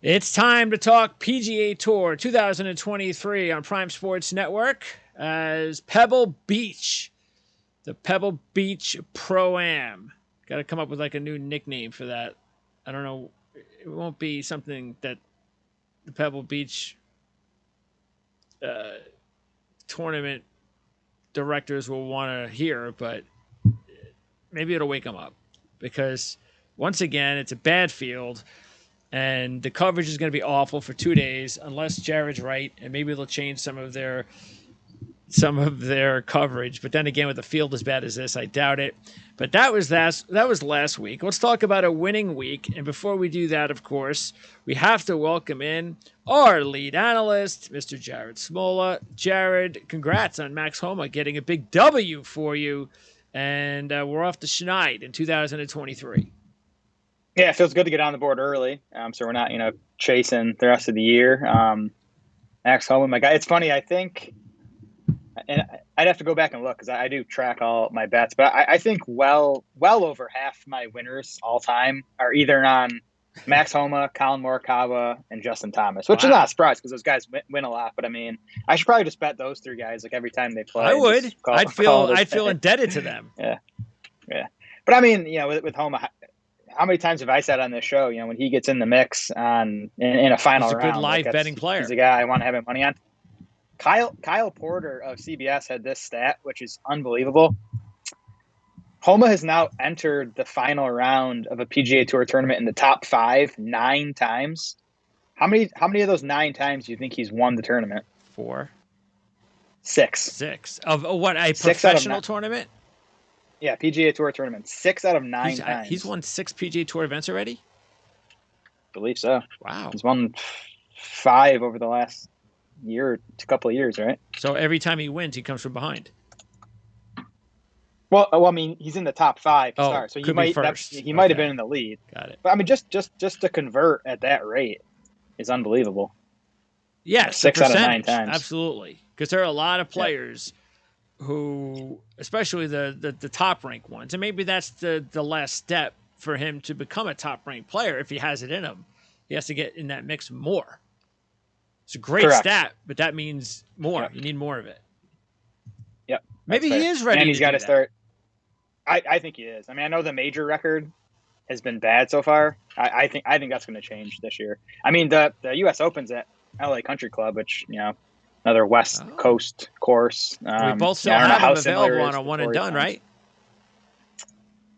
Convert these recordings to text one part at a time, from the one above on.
It's time to talk PGA Tour 2023 on Prime Sports Network as Pebble Beach, the Pebble Beach Pro-Am. Got to come up with like a new nickname for that. I don't know. It won't be something that the Pebble Beach tournament directors will want to hear, but maybe it'll wake them up because once again, it's a bad field. And the coverage is going to be awful for 2 days unless Jared's right, and maybe they'll change some of their coverage. But then again, with a field as bad as this, I doubt it. But that was last week. Let's talk about a winning week. And before we do that, of course, we have to welcome in our lead analyst, Mr. Jared Smola. Jared, congrats on Max Homa getting a big W for you, and we're off to Schneid in 2023. Yeah, it feels good to get on the board early, so we're not, chasing the rest of the year. Max Homa, my guy. It's funny, I think, and I'd have to go back and look because I do track all my bets, but I think well over half my winners all time are either on Max Homa, Colin Morikawa, and Justin Thomas, which is not a surprise because those guys win a lot. But I mean, I should probably just bet those three guys like every time they play. I would. I'd feel indebted to them. Yeah. But I mean, with Homa. How many times have I said on this show, when he gets in the mix in a final round, he's a good live betting player. He's a guy I want to have money on. Kyle Porter of CBS had this stat, which is unbelievable. Homa has now entered the final round of a PGA Tour tournament in the top 5 9 times. How many of those 9 times do you think he's won the tournament? 4. 6. 6 of what, a professional tournament? Yeah, PGA Tour tournament. 6 out of 9 times. He's won 6 PGA Tour events already? I believe so. Wow. He's won 5 over the last couple of years, right? So every time he wins, he comes from behind. Well, I mean, he's in the top 5 to start, so he might have been in the lead. Got it. But I mean, just to convert at that rate is unbelievable. Yes, 6 out of 9 times. Absolutely, because there are a lot of players who, especially the top ranked ones, and maybe that's the last step for him to become a top ranked player. If he has it in him, he has to get in that mix more. It's a great stat, but that means more. Yep. You need more of it. Yep. Maybe he is ready. And he's got to start. I think he is. I mean, I know the major record has been bad so far. I think that's going to change this year. I mean, the U.S. Open's at LA Country Club, which another West Coast course. We both still have him available on a one and done, right?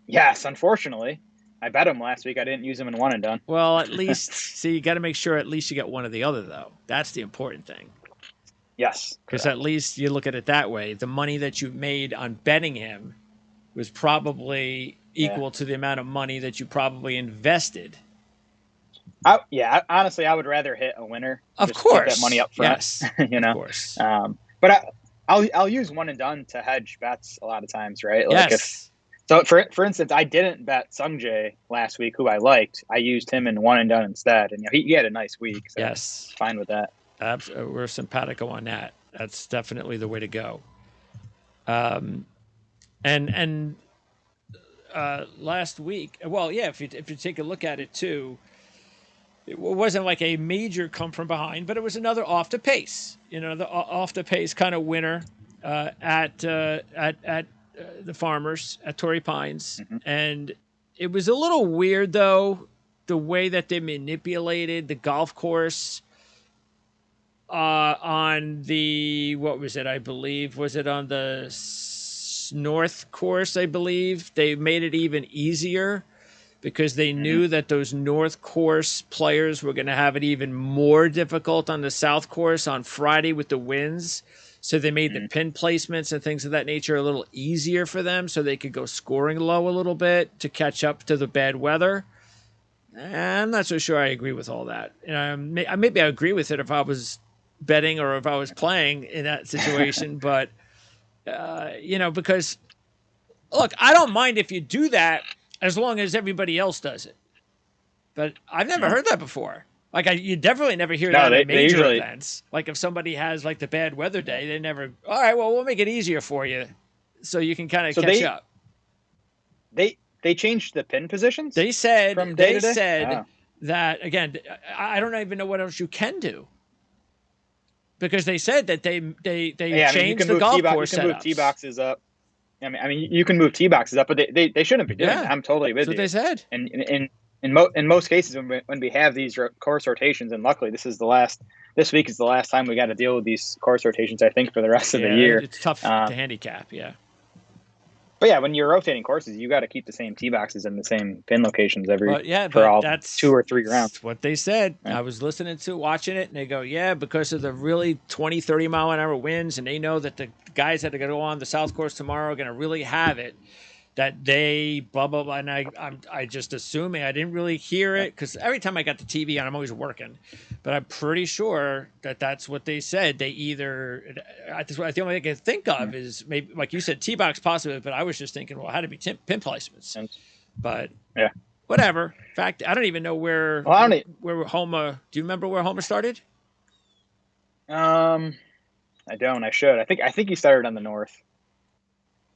Yes, unfortunately. I bet him last week. I didn't use him in one and done. Well, at least, see, you got to make sure at least you get one or the other, though. That's the important thing. Yes. Because at least you look at it that way. The money that you made on betting him was probably equal to the amount of money that you probably invested. Honestly, I would rather hit a winner. Of course, get that money up front. Yes, Of course. But I'll use one and done to hedge bets a lot of times, right? Like yes. So for instance, I didn't bet Sungjae last week, who I liked. I used him in one and done instead, and he had a nice week. So yes, fine with that. We're simpatico on that. That's definitely the way to go. And last week, if you take a look at it too. It wasn't like a major come from behind, but it was another off the pace. The off the pace kind of winner at the Farmers at Torrey Pines, and it was a little weird though the way that they manipulated the golf course on the I believe was it on the North course? I believe they made it even easier. Because they knew that those North Course players were going to have it even more difficult on the South Course on Friday with the winds. So they made the pin placements and things of that nature a little easier for them so they could go scoring low a little bit to catch up to the bad weather. And I'm not so sure I agree with all that. Maybe I agree with it if I was betting or if I was playing in that situation. But, because, look, I don't mind if you do that, as long as everybody else does it. But I've never heard that before. Like, you definitely never hear that in major events. Like, if somebody has, like, the bad weather day, they never, all right, well, we'll make it easier for you so you can kind of catch up. They changed the pin positions? They said that again, I don't even know what else you can do because they said that they Yeah, I mean, you changed can the move golf you course can move tee setups. boxes up. I mean, you can move tee boxes up, but they shouldn't be doing Yeah, that. I'm totally that's with what you. they said. And in most cases, when we have these course rotations, and luckily this week is the last time we got to deal with these course rotations. I think for the rest of the Yeah, year. it's tough Uh, to handicap. Yeah, but yeah, when you're rotating courses, you got to keep the same tee boxes in the same pin locations but yeah, for but all two that's or three rounds. what they said. Yeah. I was listening to watching it, and they go, yeah, because of the really 20, 30 mile an hour winds, and they know that the guys that are going to go on the South Course tomorrow are going to really have it. That they blah blah blah, and I just assuming I didn't really hear Yeah. it because every time I got the TV on, I'm always working, but I'm pretty sure that that's what they said. They either the only thing I can think Yeah. of is maybe like you said, T box positive, but I was just thinking, well, how to be pin placements, And but yeah. whatever. In fact, I don't even know Well, I don't. where Homa. Do you remember where Homa started? I don't. I should. I think you started on the north.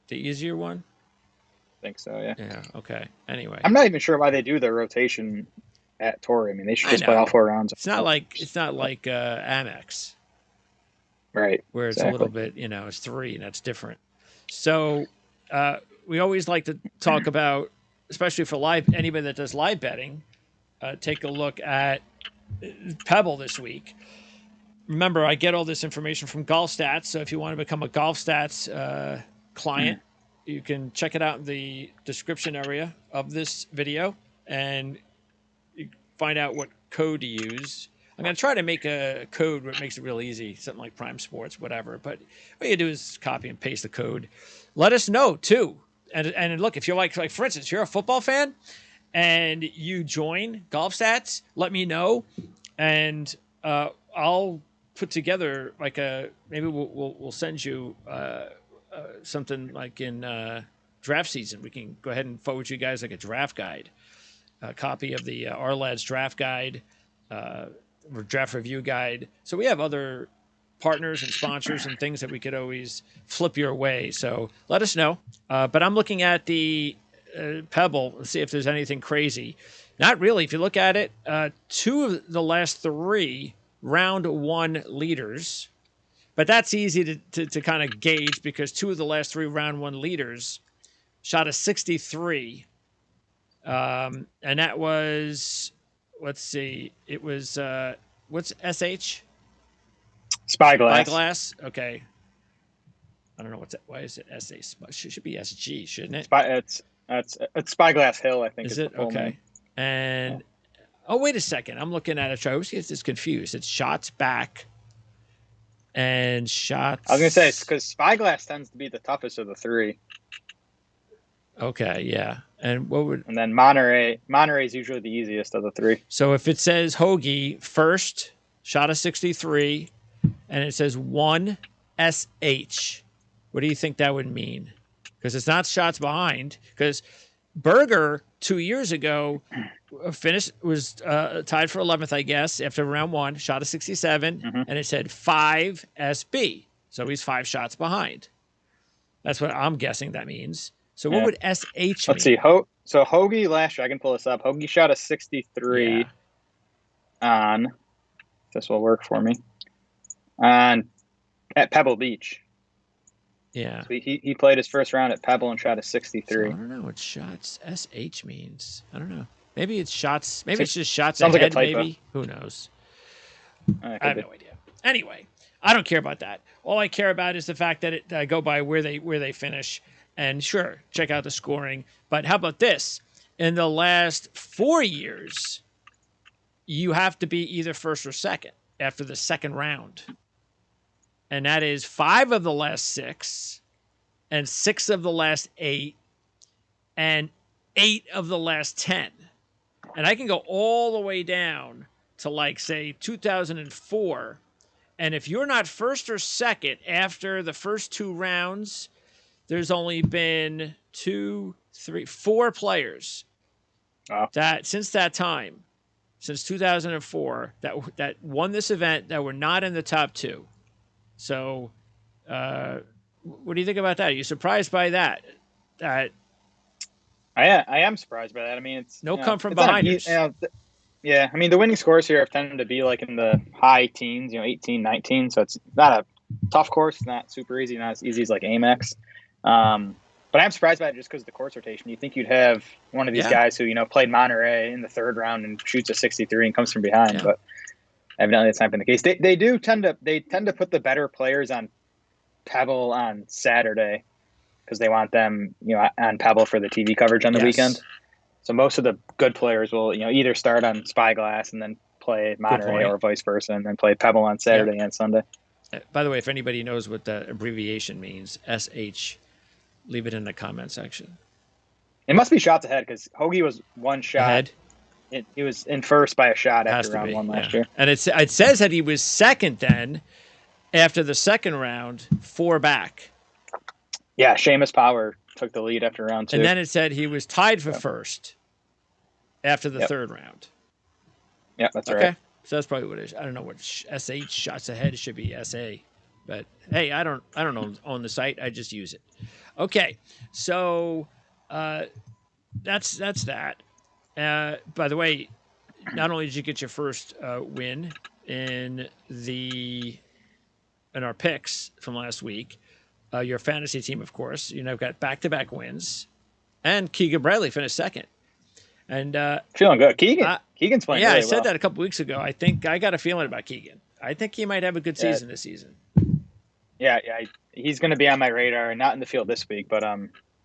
The easier one. I think so. Yeah. Yeah. Okay. Anyway, I'm not even sure why they do the rotation at Torrey. I mean, they should I just play all know 4 rounds. it's not like Amex, Right. where it's a little Exactly. bit, it's three, and that's different. So we always like to talk about, especially for live anybody that does live betting, take a look at Pebble this week. Remember, I get all this information from Golf Stats. So if you want to become a Golf Stats client, you can check it out in the description area of this video and you find out what code to use. I'm going to try to make a code where it makes it real easy, something like Prime Sports, whatever. But what you do is copy and paste the code. Let us know too. And look, if you're like for instance, you're a football fan and you join Golf Stats, let me know, and I'll put together like a maybe we'll send you something like in draft season. We can go ahead and forward you guys like a draft guide, a copy of the Our Lads draft guide, uh, draft review guide. So we have other partners and sponsors and things that we could always flip your way. So let us know. But I'm looking at the Pebble, see if there's anything crazy. Not really. If you look at it, two of the last three round one leaders, but that's easy to kind of gauge because two of the last three round one leaders shot a 63. And that was, let's see, it was, what's SH? Spyglass. Spyglass? Okay. I don't know what's that. Why is it SH? It should be SG, shouldn't it? It's Spyglass Hill. I think Is is the it? full name. Okay. And, oh, wait a second. I'm looking at it. I always get this confused. It's shots back and shots. I was gonna say it's because Spyglass tends to be the toughest of the three. Okay, yeah. And what would. And then Monterey is usually the easiest of the three. So if it says Hoagie first, shot a 63, and it says 1 SH, what do you think that would mean? Because it's not shots behind. Because Berger 2 years ago was tied for 11th, I guess, after round one, shot a 67, and it said 5 SB. So he's 5 shots behind. That's what I'm guessing that means. So what would SH mean? Let's see. So Hoagie last year, I can pull this up. Hoagie shot a 63 on. This will work for me. On at Pebble Beach. Yeah. So he played his first round at Pebble and shot a 63. So I don't know what shots SH means. I don't know. Maybe it's shots. Maybe it's just shots sounds ahead. like a typo. Maybe who knows? I have Could be. no idea. Anyway, I don't care about that. All I care about is the fact that I go by where they finish. And sure, check out the scoring. But how about this? In the last 4 years, you have to be either first or second after the second round. And that is 5 of the last 6, and 6 of the last 8, and 8 of the last 10. And I can go all the way down to like, say, 2004. And if you're not first or second after the first 2 rounds, there's only been 2, 3, 4 players that since that time, since 2004, that won this event that were not in the top 2. So, what do you think about that? Are you surprised by that? I am surprised by that. I mean, it's no come from behinders. Yeah, I mean the winning scores here have tended to be like in the high teens, 18, 19. So it's not a tough course, not super easy, not as easy as like Amex. But I'm surprised by it just because of the course rotation. You think you'd have one of these Yeah, guys who played Monterey in the third round and shoots a 63 and comes from behind, yeah. but evidently that's not been the case. They tend to put the better players on Pebble on Saturday because they want them on Pebble for the TV coverage on the weekend. Yes. So most of the good players will, either start on Spyglass and then play Good Monterey point. or vice versa, and then play Pebble on Yep. Saturday and Sunday. By the way, if anybody knows what the abbreviation means, SH, leave it in the comment section. It must be shots ahead because Hoagie was one shot. Ahead He was in first by a shot has after to round be, one yeah. last year. And it says that he was second then after the second round, 4 back. Yeah, Seamus Power took the lead after round two. And then it said he was tied for first after the Yep. third round. Yep, that's Okay. right. So that's probably what it is. I don't know what SH shots ahead should be SA. But hey, I don't own the site. I just use it. Okay. So that's that. By the way, not only did you get your first win in our picks from last week, your fantasy team, of course, got back-to-back wins, and Keegan Bradley finished second. And Feeling good. Keegan's playing really I well. said that a couple weeks ago. I think I got a feeling about Keegan. I think he might have a good season this season. Yeah, he's going to be on my radar. Not in the field this week, but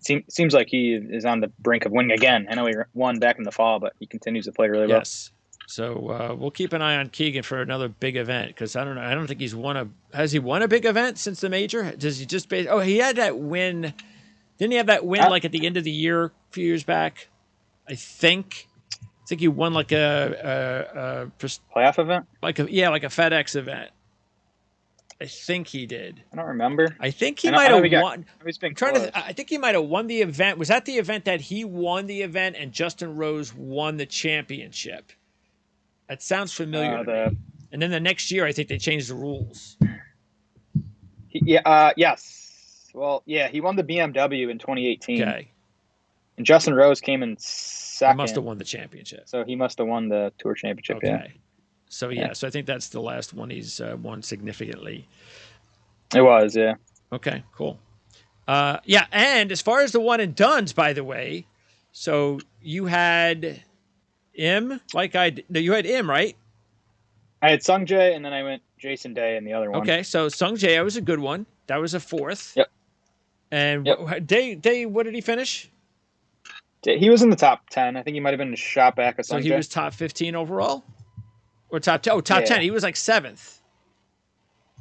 seems like he is on the brink of winning again. I know he won back in the fall, but he continues to play really well. Yes. So we'll keep an eye on Keegan for another big event because I don't know. I don't think he's has he won a big event since the major? Does he just he had that win. Didn't he have that win like at the end of the year a few years back? I think he won like a playoff event, like a FedEx event. I think he did. I don't remember. I think he might have won. I think he might have won the event. Was that the event that he won the event and Justin Rose won the championship? That sounds familiar to me. And then the next year, I think they changed the rules. Yes. Well, yeah, he won the BMW in 2018. Okay. And Justin Rose came in second. He must have won the championship. So he must have won the Tour Championship. Okay. Yeah. So so I think that's the last one he's won significantly. It was, yeah. Okay, cool. And as far as the one and dones, by the way, so you had you had Im, right? I had Sung Jae, and then I went Jason Day in the other one. Okay, so Sung Jae was a good one. That was a fourth. Yep. And Day, what did he finish? He was in the top 10. I think he might have been a shot back of Sung Jae. So he was top 15 overall? Or top 10? Oh, top 10. He was like 7th,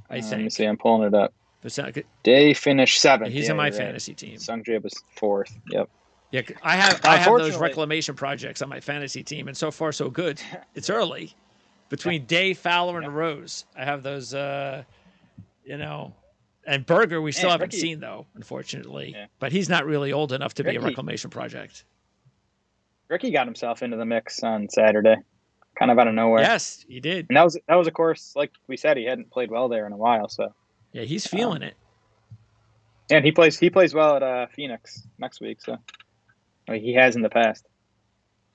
I think. Let me see. I'm pulling it up. But Day finished 7th. He's in my fantasy team. Sung Jae was 4th. Yep. Yeah, I have those reclamation projects on my fantasy team, and so far so good. It's early. Between Day, Fowler, and Rose, I have those. And Berger, we still haven't seen though, unfortunately. Yeah. But he's not really old enough to be a reclamation project. Ricky got himself into the mix on Saturday, kind of out of nowhere. Yes, he did. And that was a course, like we said, he hadn't played well there in a while. So yeah, he's feeling it. And he plays well at Phoenix next week. So he has in the past.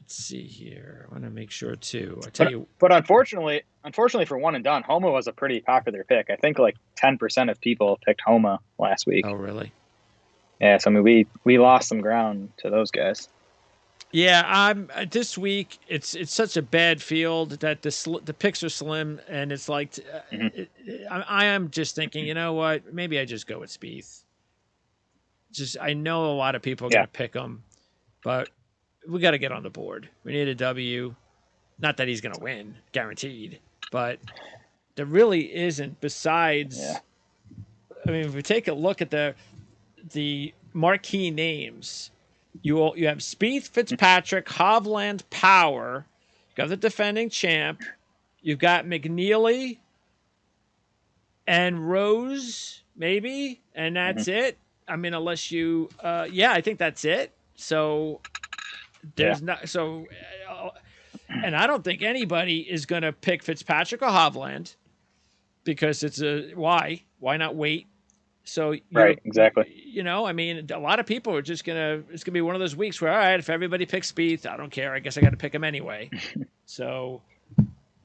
Let's see here. I want to make sure too. But unfortunately for one and done, Homa was a pretty popular pick. I think like 10% of people picked Homa last week. Oh, really? Yeah. So I mean, we lost some ground to those guys. Yeah, this week. It's such a bad field that the picks are slim, and it's like I am just thinking, you know what? Maybe I just go with Spieth. I know a lot of people are going to pick him, but we got to get on the board. We need a W. Not that he's going to win, guaranteed, but there really isn't. Besides, I mean, if we take a look at the marquee names, you have Spieth, Fitzpatrick, Hovland, Power. You got the defending champ. You've got McNeely and Rose, maybe, and that's it. I mean, unless you, I think that's it. So there's not so, and I don't think anybody is going to pick Fitzpatrick or Hovland because it's why not wait? So right, exactly. I mean, a lot of people are it's gonna be one of those weeks where, all right, if everybody picks Spieth, I don't care. I guess I got to pick him anyway. So,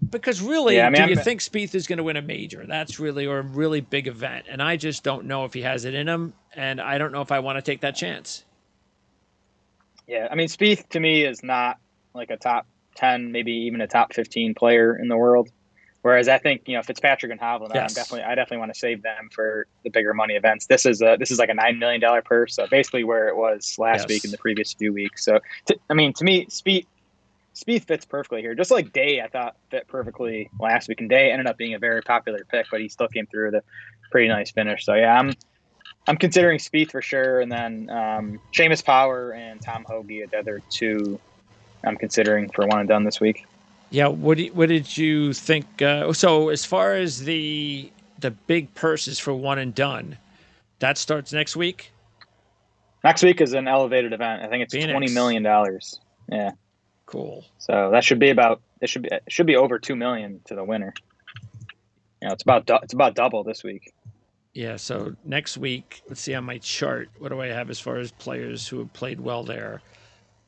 because really, Yeah, I mean, do you think Spieth is going to win a major? That's really, or a really big event. And I just don't know if he has it in him. And I don't know if I want to take that chance. yeah, I mean, Spieth to me is not like a top 10, maybe even a top 15 player in the world. Whereas I think, Fitzpatrick and Hovland, Yes. I definitely want to save them for the bigger money events. This is like a $9 million purse, so basically where it was last week and Yes. the previous few weeks. So to me, Spieth fits perfectly here. Just like Day, I thought fit perfectly last week, and Day ended up being a very popular pick, but he still came through with a pretty nice finish. So yeah, I'm considering Spieth for sure, and then Seamus Power and Tom Hoge are the other two I'm considering for one and done this week. Yeah. What did you think? So as far as the big purses for one and done, that starts next week. Next week is an elevated event. I think it's $20 Phoenix. million. Yeah. Cool. So that should be it should be over 2 million to the winner. It's about double this week. Yeah. So next week, let's see on my chart. What do I have as far as players who have played well there?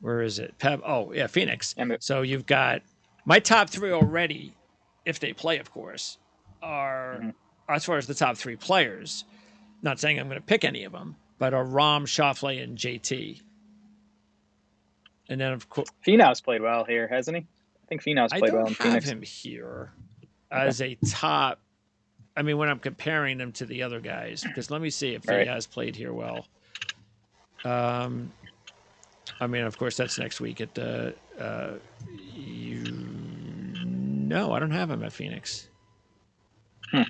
Where is it? Oh, yeah, Phoenix. And So you've got my top three already, if they play, of course, are mm-hmm. as far as the top three players. Not saying I'm going to pick any of them, but are Rom, Schauffele, and JT. And then, of course, Finau's played well here, hasn't he? I think Finau's I played don't well in have Phoenix. him here Okay. as a top. I mean, when I'm comparing them to the other guys, because let me see if All he right. has played here well. I mean, of course, that's next week at the. No, I don't have him at Phoenix. Hmm.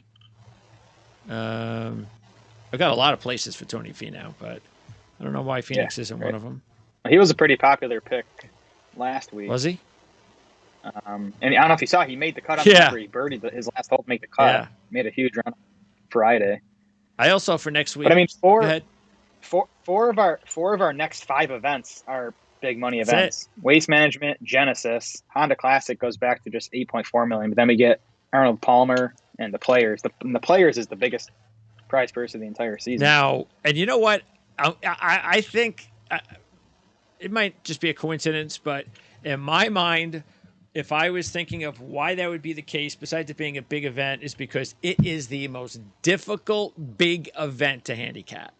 I've got a lot of places for Tony Finau, but I don't know why Yeah. Phoenix isn't one Right. of them. He was a pretty popular pick last week. Was he? And I don't know if you saw, he made the cut on Yeah. he birdied his last hole to make the cut. Yeah. Made a huge run Friday. I also for next week. But I mean, Go ahead. four of our next 5 events are big money That's events. it. Waste Management, Genesis, Honda Classic goes back to just 8.4 million. But then we get Arnold Palmer and the Players. The Players is the biggest prize purse of the entire season. Now, and you know what? I think it might just be a coincidence, but in my mind, if I was thinking of why that would be the case, besides it being a big event, is because it is the most difficult big event to handicap.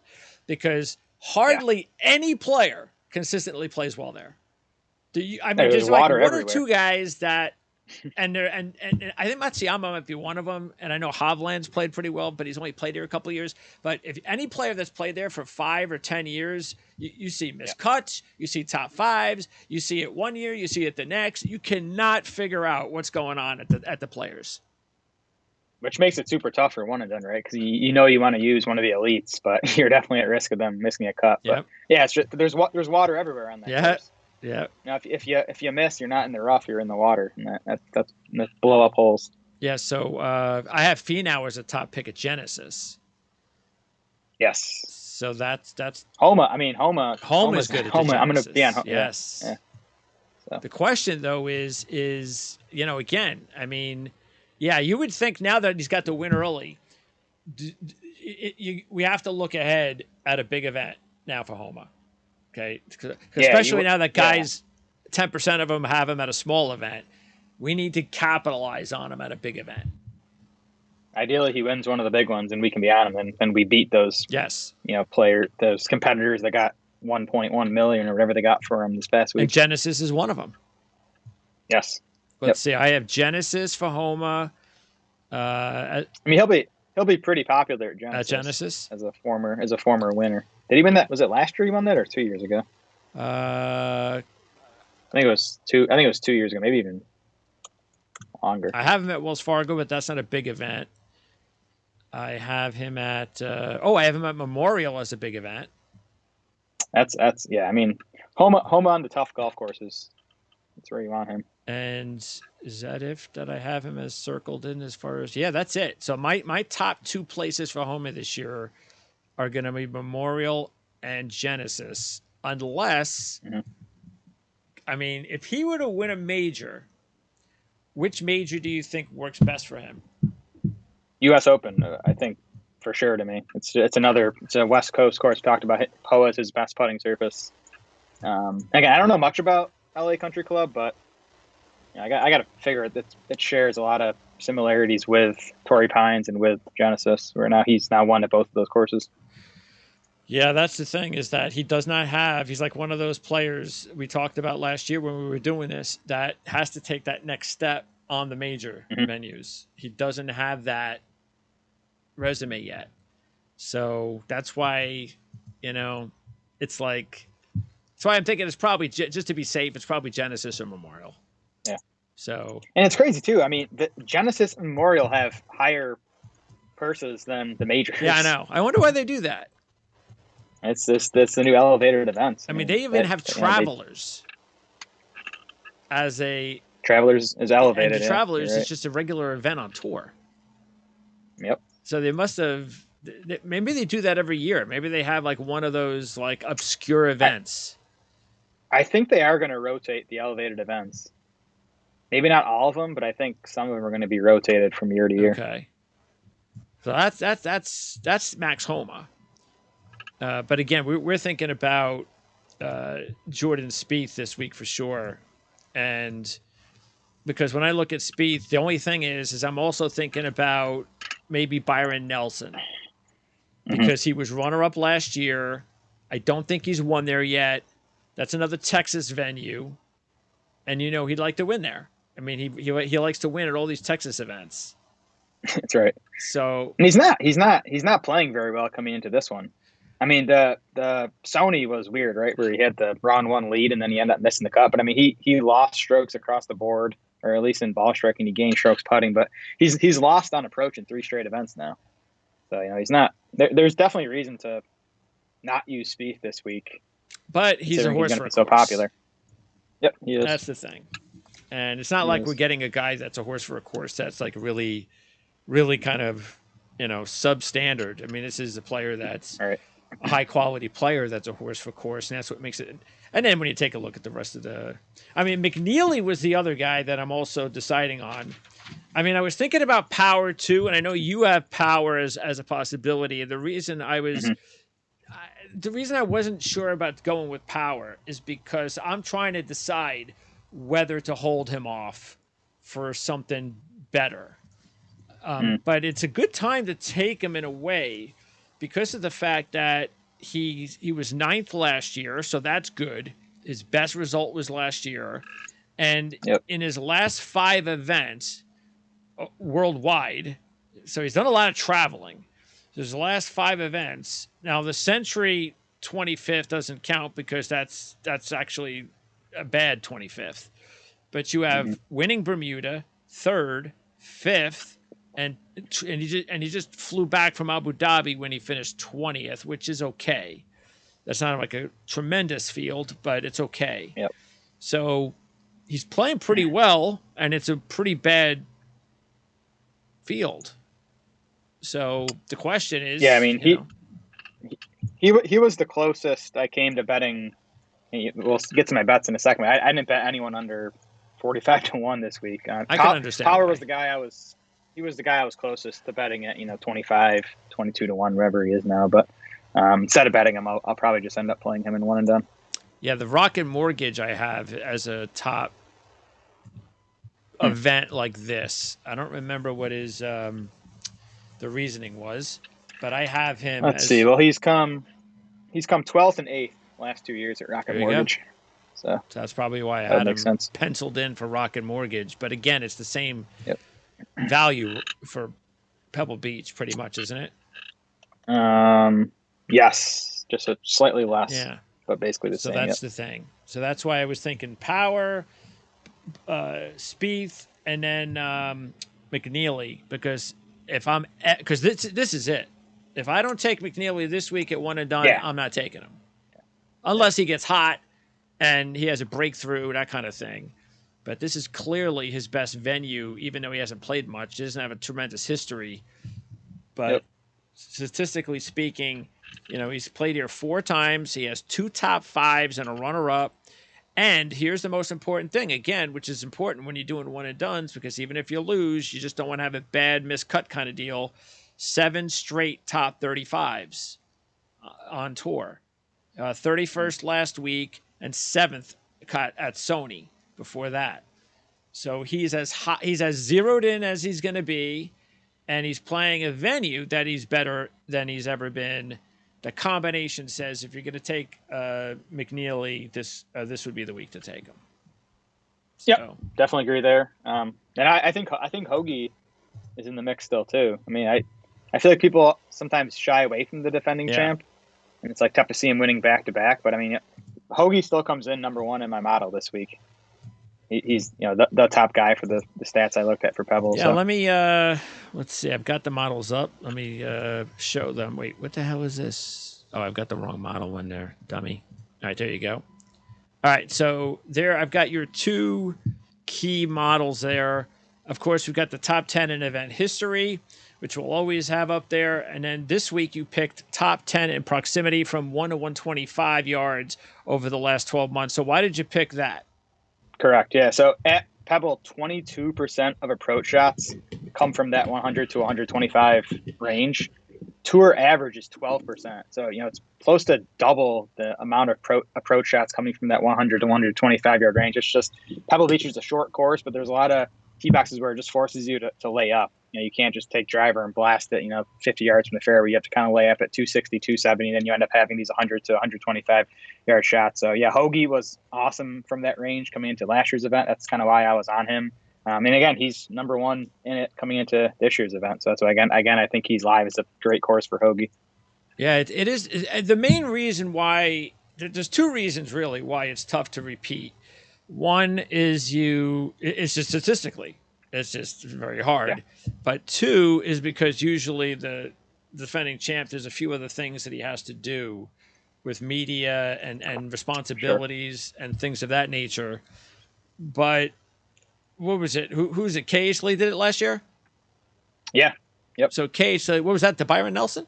Because hardly any player consistently plays well there. I mean, There's there's like water one or everywhere. two guys that, and I think Matsuyama might be one of them. And I know Hovland's played pretty well, but he's only played here a couple of years. But if any player that's played there for 5 or 10 years, you see missed cuts, you see top fives, you see it one year, you see it the next. You cannot figure out what's going on at the Players. Which makes it super tough for one and done, right? Because you want to use one of the elites, but you're definitely at risk of them missing a cut. But Yep. yeah, it's just, there's water everywhere on that course. Yeah. Now, if you miss, you're not in the rough, you're in the water, and that's blow up holes. Yeah. So I have Finau as a top pick at Genesis. Yes. So that's Homa. I mean, Homa is good at Homa. the I'm gonna Genesis. yeah. Yes. Yeah. So. The question though is again, I mean, yeah, you would think now that he's got the win early, we have to look ahead at a big event now for Homa. Okay, especially now that guys, 10% of them have him at a small event. We need to capitalize on him at a big event. Ideally, he wins one of the big ones, and we can be on him, and then we beat those. Yes. Those competitors that got 1.1 million or whatever they got for him this past week. And Genesis is one of them. Yes. Let's see. I have Genesis for Homa. I mean, he'll be pretty popular at Genesis. As a former winner. Did he win that? Was it last year he won that, or 2 years ago? I think it was 2 years ago, maybe even longer. I have him at Wells Fargo, but that's not a big event. I have him at I have him at Memorial as a big event. That's yeah. I mean, Homa on the tough golf courses. That's where you want him. And is that that I have him as circled in as far as that's it. So my top 2 places for Homa this year are going to be Memorial and Genesis, unless I mean, if he were to win a major, which major do you think works best for him? U.S. Open, I think, for sure. To me, it's a West Coast course. Talked about POA is his best putting surface. Again, I don't know much about LA Country Club, but I got to figure it shares a lot of similarities with Torrey Pines and with Genesis, where now he's now won at both of those courses. Yeah, that's the thing is that he does not have. He's like one of those players we talked about last year when we were doing this that has to take that next step on the major Mm-hmm. venues. He doesn't have that resume yet. So that's why, you know, it's like, that's why I'm thinking it's probably, just to be safe, it's probably Genesis or Memorial. Yeah. So, And it's crazy too. I mean, the Genesis and Memorial have higher purses than the yeah, I majors. know. I wonder why they do that. It's this that's the new elevated events. I mean, they even have they Travelers as a, Travelers is and the elevated. Yeah, Travelers you're is right. just a regular event on tour. Yep. So they must have, maybe they do that every year. Maybe they have like one of those like obscure I events. I think they are going to rotate the elevated events. Maybe not all of them, but I think some of them are going to be rotated from year to year. Okay. So that's Max Homa. But again, we're thinking about Jordan Spieth this week for sure. And because when I look at Spieth, the only thing is I'm also thinking about maybe Byron Nelson Mm-hmm. because he was runner up last year. I don't think he's won there yet. That's another Texas venue, and he'd like to win there. I mean, he likes to win at all these Texas events. That's right. So, And he's not playing very well coming into this one. I mean, the Sony was weird, right? Where he had the round one lead and then he ended up missing the cut. But I mean, he lost strokes across the board, or at least in ball striking, he gained strokes putting. But he's lost on approach in 3 straight events now. So he's not. There's definitely reason to not use Spieth this week, but he's a considering he's horse going to for be a so course. popular. Yep, he is. That's the thing. And it's not He like we're is. getting a guy that's a horse for a course that's like really, really kind of, substandard. I mean, this is a player that's All right. a high quality player that's a horse for course, and that's what makes it. And then when you take a look at the rest of I mean, McNeely was the other guy that I'm also deciding on. I mean, I was thinking about Power too, and I know you have Power as a possibility. And Mm-hmm. the reason I wasn't sure about going with Power is because I'm trying to decide whether to hold him off for something better. Mm-hmm. But it's a good time to take him in a way because of the fact that he was ninth last year, so that's good. His best result was last year, and Yep. in his last 5 events worldwide, so he's done a lot of traveling. So his last 5 events. Now the Century 25th doesn't count because that's actually a bad 25th. But you Mm-hmm. have winning Bermuda, third, fifth, and he just flew back from Abu Dhabi when he finished 20th, which is okay. That's not like a tremendous field, but it's okay. Yep. So he's playing pretty well, and it's a pretty bad field. So the question is, Yeah, I mean he was the closest I came to betting. We'll get to my bets in a second. I didn't bet anyone under 45-1 this week. I can understand Power why. was the guy I was. He was the guy I was closest to betting at 25, 22-1, wherever he is now. But instead of betting him, I'll probably just end up playing him in one and done. Yeah, the Rocket Mortgage I have as a top event like this. I don't remember what his the reasoning was, but I have him. Let's see. Well, he's come 12th and 8th last 2 years at Rocket Mortgage. Go. So that's probably why I that had him makes sense. penciled in for Rocket Mortgage. But again, it's the same Yep. value for Pebble Beach, pretty much, isn't it? Yes, just a slightly less. Yeah, but basically the so same. that's the thing. So that's why I was thinking Power, Spieth, and then McNeely, because because this is it. If I don't take McNeely this week at one and done, I'm not taking him unless he gets hot and he has a breakthrough, that kind of thing. But this is clearly his best venue, even though he hasn't played much. He doesn't have a tremendous history. But statistically speaking, he's played here 4 times. He has 2 top 5s and a runner-up. And here's the most important thing, again, which is important when you're doing one and dones, because even if you lose, you just don't want to have a bad miscut kind of deal. 7 straight top 35s on tour. 31st last week and 7th cut at Sony before that. So he's as hot, he's as zeroed in as he's going to be, and he's playing a venue that he's better than he's ever been. The combination says if you're going to take McNeely, this would be the week to take him. Yep, So definitely agree there. And I think Hoagie is in the mix still too. I mean, I feel like people sometimes shy away from the defending yeah, champ, and it's like tough to see him winning back to back. But I mean, Hoagie still comes in number one in my model this week. He's the top guy for the stats I looked at for Pebble. yeah. So Let me let's see. I've got the models up. Let me show them. Wait, what the hell is this? Oh, I've got the wrong model one there, dummy. All right, there you go. All right, so there I've got your two key models there. Of course, we've got the top 10 in event history, which we'll always have up there. And then this week you picked top 10 in proximity from 1 to 125 yards over the last 12 months. So why did you pick that? correct, yeah. So at Pebble, 22% of approach shots come from that 100 to 125 range. Tour average is 12%. So, it's close to double the amount of approach shots coming from that 100 to 125 yard range. It's just Pebble Beach is a short course, but there's a lot of tee boxes where it just forces you to lay up. You can't just take driver and blast it, 50 yards from the fairway. You have to kind of lay up at 260, 270, then you end up having these 100 to 125 yard shots. So, yeah, Hoagie was awesome from that range coming into last year's event. That's kind of why I was on him. And again, he's number one in it coming into this year's event. So that's why, again, I think he's live. It's a great course for Hoagie. Yeah, it is. The main reason why, there's two reasons really why it's tough to repeat. One is it's just statistically, it's just very Yeah, hard. But two is because usually the defending champ, there's a few other things that he has to do with media and sure. responsibilities and things of that nature. But what was it? Who's it? Case Lee did it last year. Yeah. Yep. So Case, what was that? The Byron Nelson.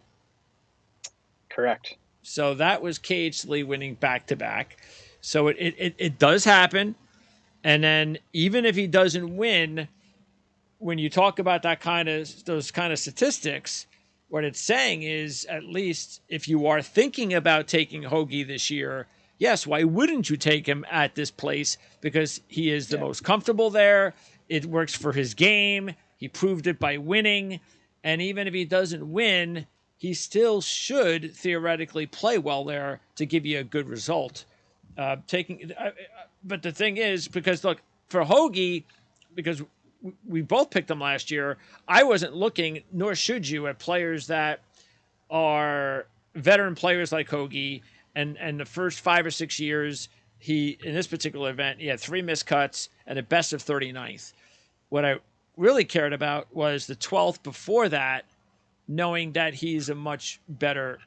Correct. So that was Cage Lee winning back to back. So it does happen. And then even if he doesn't win, when you talk about those kind of statistics, what it's saying is at least if you are thinking about taking Hoagie this year, yes, why wouldn't you take him at this place? Because he is the Yeah. most comfortable there. It works for his game. He proved it by winning. And even if he doesn't win, he still should theoretically play well there to give you a good result. But the thing is, because look, for Hoagie, because we both picked him last year, I wasn't looking, nor should you, at players that are veteran players like Hoagie. And the first 5 or 6 years, in this particular event, he had 3 missed cuts and a best of 39th. What I really cared about was the 12th before that, knowing that he's a better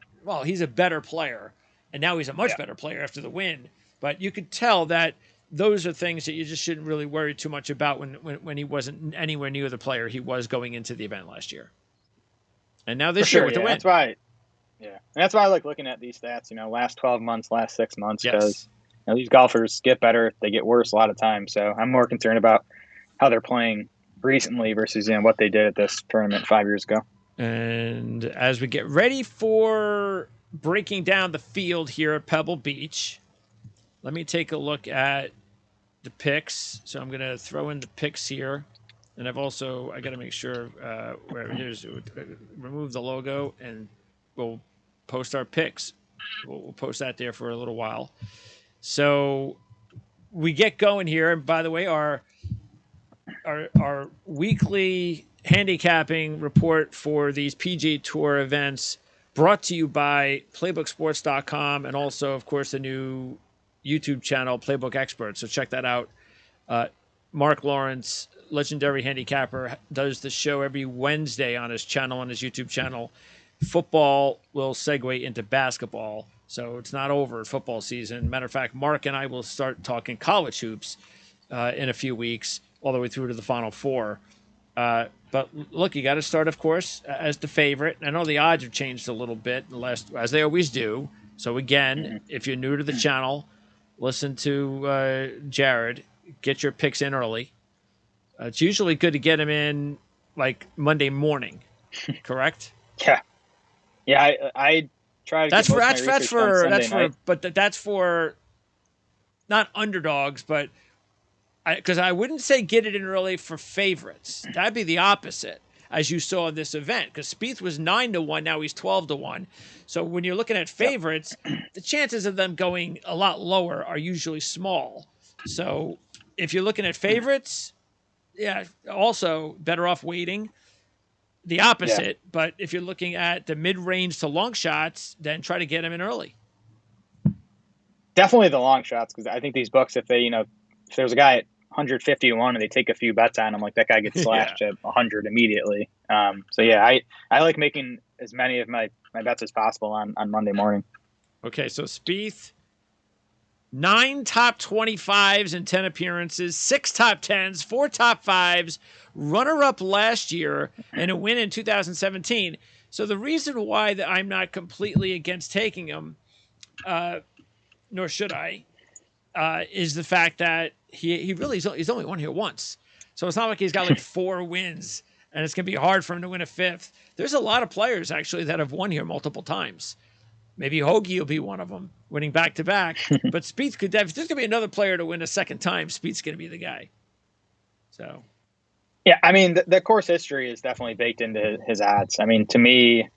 player. And now he's a much Yeah. better player after the win. But you could tell that those are things that you just shouldn't really worry too much about when he wasn't anywhere near the player he was going into the event last year. And now For this year sure. with the Yeah. win. That's why. Yeah. And that's why I like looking at these stats, last 12 months, last 6 months, because Yes. these golfers get better. They get worse a lot of times. So I'm more concerned about how they're playing recently versus, what they did at this tournament 5 years ago. And as we get ready for breaking down the field here at Pebble Beach, let me take a look at the picks. So I'm going to throw in the picks here. And I got to make sure where it is, remove the logo and we'll post our picks. We'll post that there for a little while. So we get going here. And by the way, our weekly handicapping report for these PGA Tour events brought to you by playbooksports.com and also, of course, the new YouTube channel, Playbook Experts. So check that out. Mark Lawrence, legendary handicapper, does the show every Wednesday on his channel, on his YouTube channel. Football will segue into basketball. So it's not over football season. Matter of fact, Mark and I will start talking college hoops in a few weeks, all the way through to the Final Four. But look, you got to start, of course, as the favorite. I know the odds have changed a little bit as they always do. So again, if you're new to the channel, listen to Jared. Get your picks in early. It's usually good to get them in like Monday morning, correct? Yeah. Yeah. I try to That's get for most of my research done Sunday night. but that's for not underdogs, but because I wouldn't say get it in early for favorites. That'd be the opposite, as you saw in this event. Because Spieth was 9-1, now he's 12-1. So when you're looking at Yep. favorites, the chances of them going a lot lower are usually small. So if you're looking at favorites, yeah, also better off waiting. The Yeah. opposite, but if you're looking at the mid-range to long shots, then try to get them in early. Definitely the long shots, because I think these books, if they, if there's a guy at 150 to 1 and they take a few bets on him, like that guy gets slashed at 100 immediately. So yeah, I like making as many of my bets as possible on Monday morning. Okay, so Spieth, 9 top 25s in 10 appearances, 6 top 10s, 4 top 5s, runner-up last year, and a win in 2017. So the reason why that I'm not completely against taking him, nor should I, is the fact that he really he's only won here once. So it's not like he's got like 4 wins, and it's going to be hard for him to win a 5th. There's a lot of players, actually, that have won here multiple times. Maybe Hoagie will be one of them, winning back-to-back. But Spieth if there's going to be another player to win a second time, Spieth's going to be the guy. So, yeah, I mean, the course history is definitely baked into his odds. I mean, to me,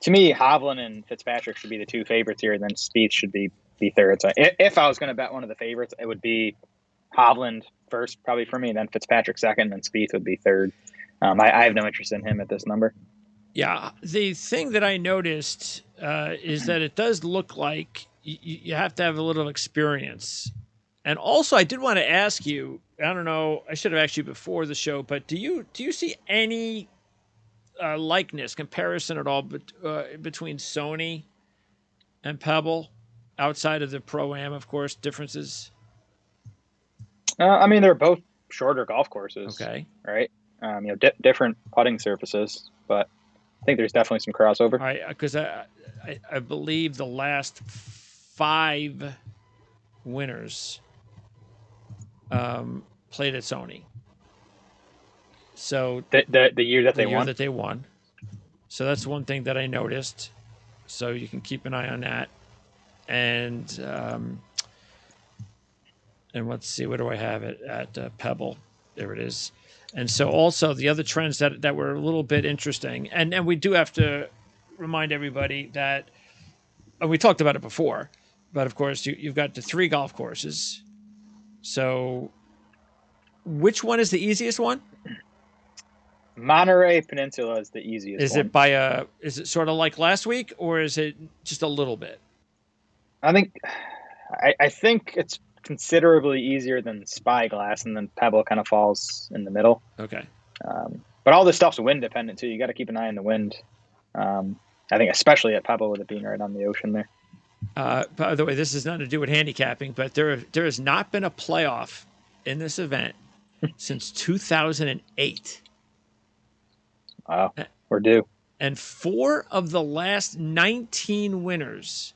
Hovland and Fitzpatrick should be the 2 favorites here, and then Spieth should be third. So if I was going to bet one of the favorites, it would be Hovland first, probably for me, then Fitzpatrick second, and Spieth would be third. I have no interest in him at this number. yeah, the thing that I noticed is that it does look like you have to have a little experience. And also, I did want to ask you, I don't know, I should have asked you before the show, but do you see any likeness, comparison at all between Sony and Pebble, outside of the Pro-Am, of course, differences? I mean, they're both shorter golf courses, Okay. right? Different putting surfaces, but I think there's definitely some crossover. Because I believe the last 5 winners played at Sony. So the year that they won. So that's one thing that I noticed. So you can keep an eye on that. And let's see, what do I have it at Pebble? There it is. And so also the other trends that were a little bit interesting, and we do have to remind everybody that we talked about it before, but of course you've got the 3 golf courses. So which one is the easiest one? Monterey Peninsula is the easiest. Is one. Is it sort of like last week, or is it just a little bit? I think it's considerably easier than Spyglass, and then Pebble kind of falls in the middle. Okay. But all this stuff's wind dependent too. You got to keep an eye on the wind. I think especially at Pebble with it being right on the ocean there. By the way, this has nothing to do with handicapping, but there has not been a playoff in this event since 2008. Wow, we're due. And 4 of the last 19 winners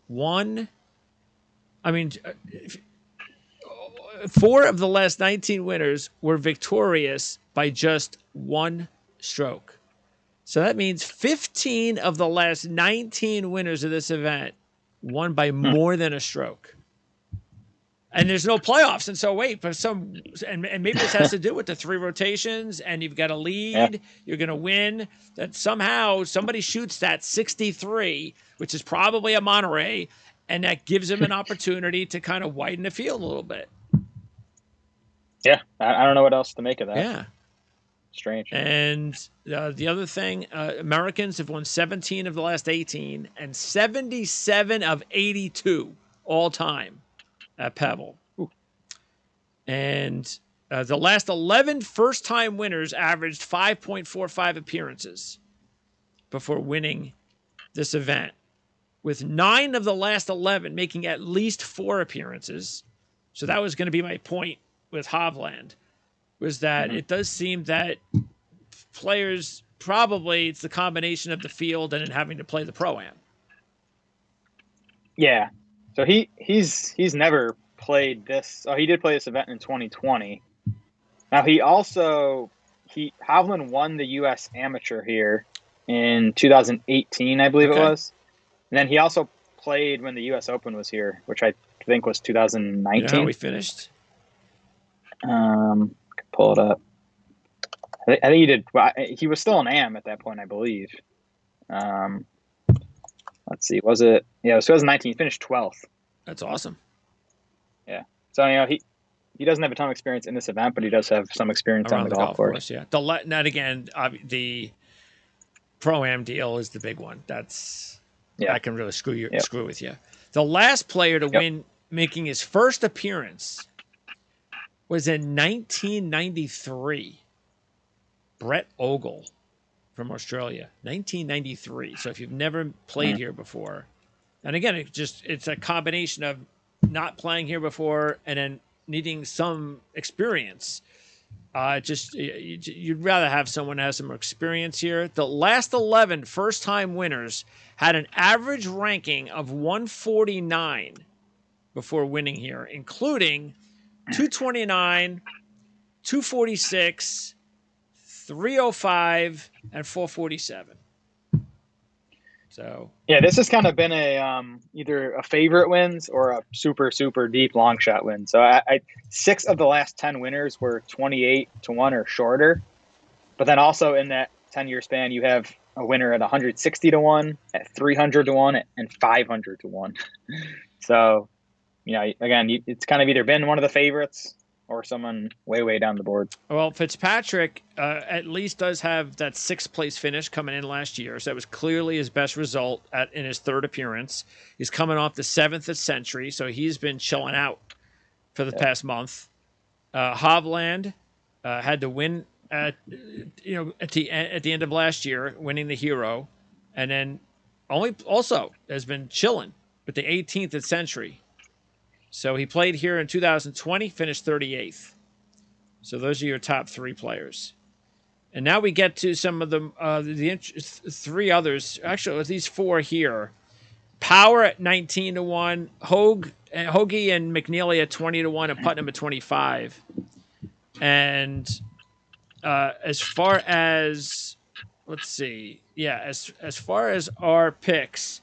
won. I mean, 4 of the last 19 winners were victorious by just 1 stroke. So that means 15 of the last 19 winners of this event won by more than a stroke. And there's no playoffs. And so and maybe this has to do with the 3 rotations, and you've got a lead, you're going to win, that somehow somebody shoots that 63, which is probably a Monterey, and that gives them an opportunity to kind of widen the field a little bit. Yeah, I don't know what else to make of that. Yeah. Strange. And the other thing, Americans have won 17 of the last 18 and 77 of 82 all time at Pebble. Ooh. And the last 11 first-time winners averaged 5.45 appearances before winning this event, with 9 of the last 11 making at least 4 appearances. So that was going to be my point with Hovland, was that it does seem that players, probably it's the combination of the field and then having to play the Pro-Am. Yeah. So he's never played this. Oh, he did play this event in 2020. Now Hovland won the U.S. Amateur here in 2018, I believe it was. And then he also played when the U.S. Open was here, which I think was 2019. You know how we finished? Could pull it up. I think he did. Well, he was still an AM at that point, I believe. Um, let's see. Was it? Yeah, it was 2019. He finished 12th. That's awesome. Yeah. So he doesn't have a ton of experience in this event, but he does have some experience on Around the the golf golf course. course, yeah. Not again. The Pro-Am deal is the big one. Yeah. That can really screw Yep. with you. The last player to Yep. win, making his first appearance, was in 1993. Brett Ogle from Australia, 1993. So if you've never played here before, and again, it's a combination of not playing here before and then needing some experience. You'd rather have someone that has some experience here. The last 11 first-time winners had an average ranking of 149 before winning here, including 229, 246, 305, and 447. So Yeah, this has kind of been a either a favorite wins or a super super deep long shot win. So I 6 of the last 10 winners were 28 to 1 or shorter. But then also in that 10-year span, you have a winner at 160 to 1, at 300 to 1, and 500 to 1. So, again, it's kind of either been one of the favorites or someone way, way down the board. Well, Fitzpatrick at least does have that 6th place finish coming in last year. So that was clearly his best result in his 3rd appearance. He's coming off the 7th at Century, so he's been chilling out for the past month. Hovland had to win at the end of last year, winning the Hero, and then also has been chilling with the 18th at Century. So he played here in 2020, finished 38th. So those are your top 3 players. And now we get to some of the 3 others. Actually, these 4 here. Power at 19 to 1, Hoagie and McNeely at 20 to 1, and Putnam at 25. And as far as let's see, as far as our picks,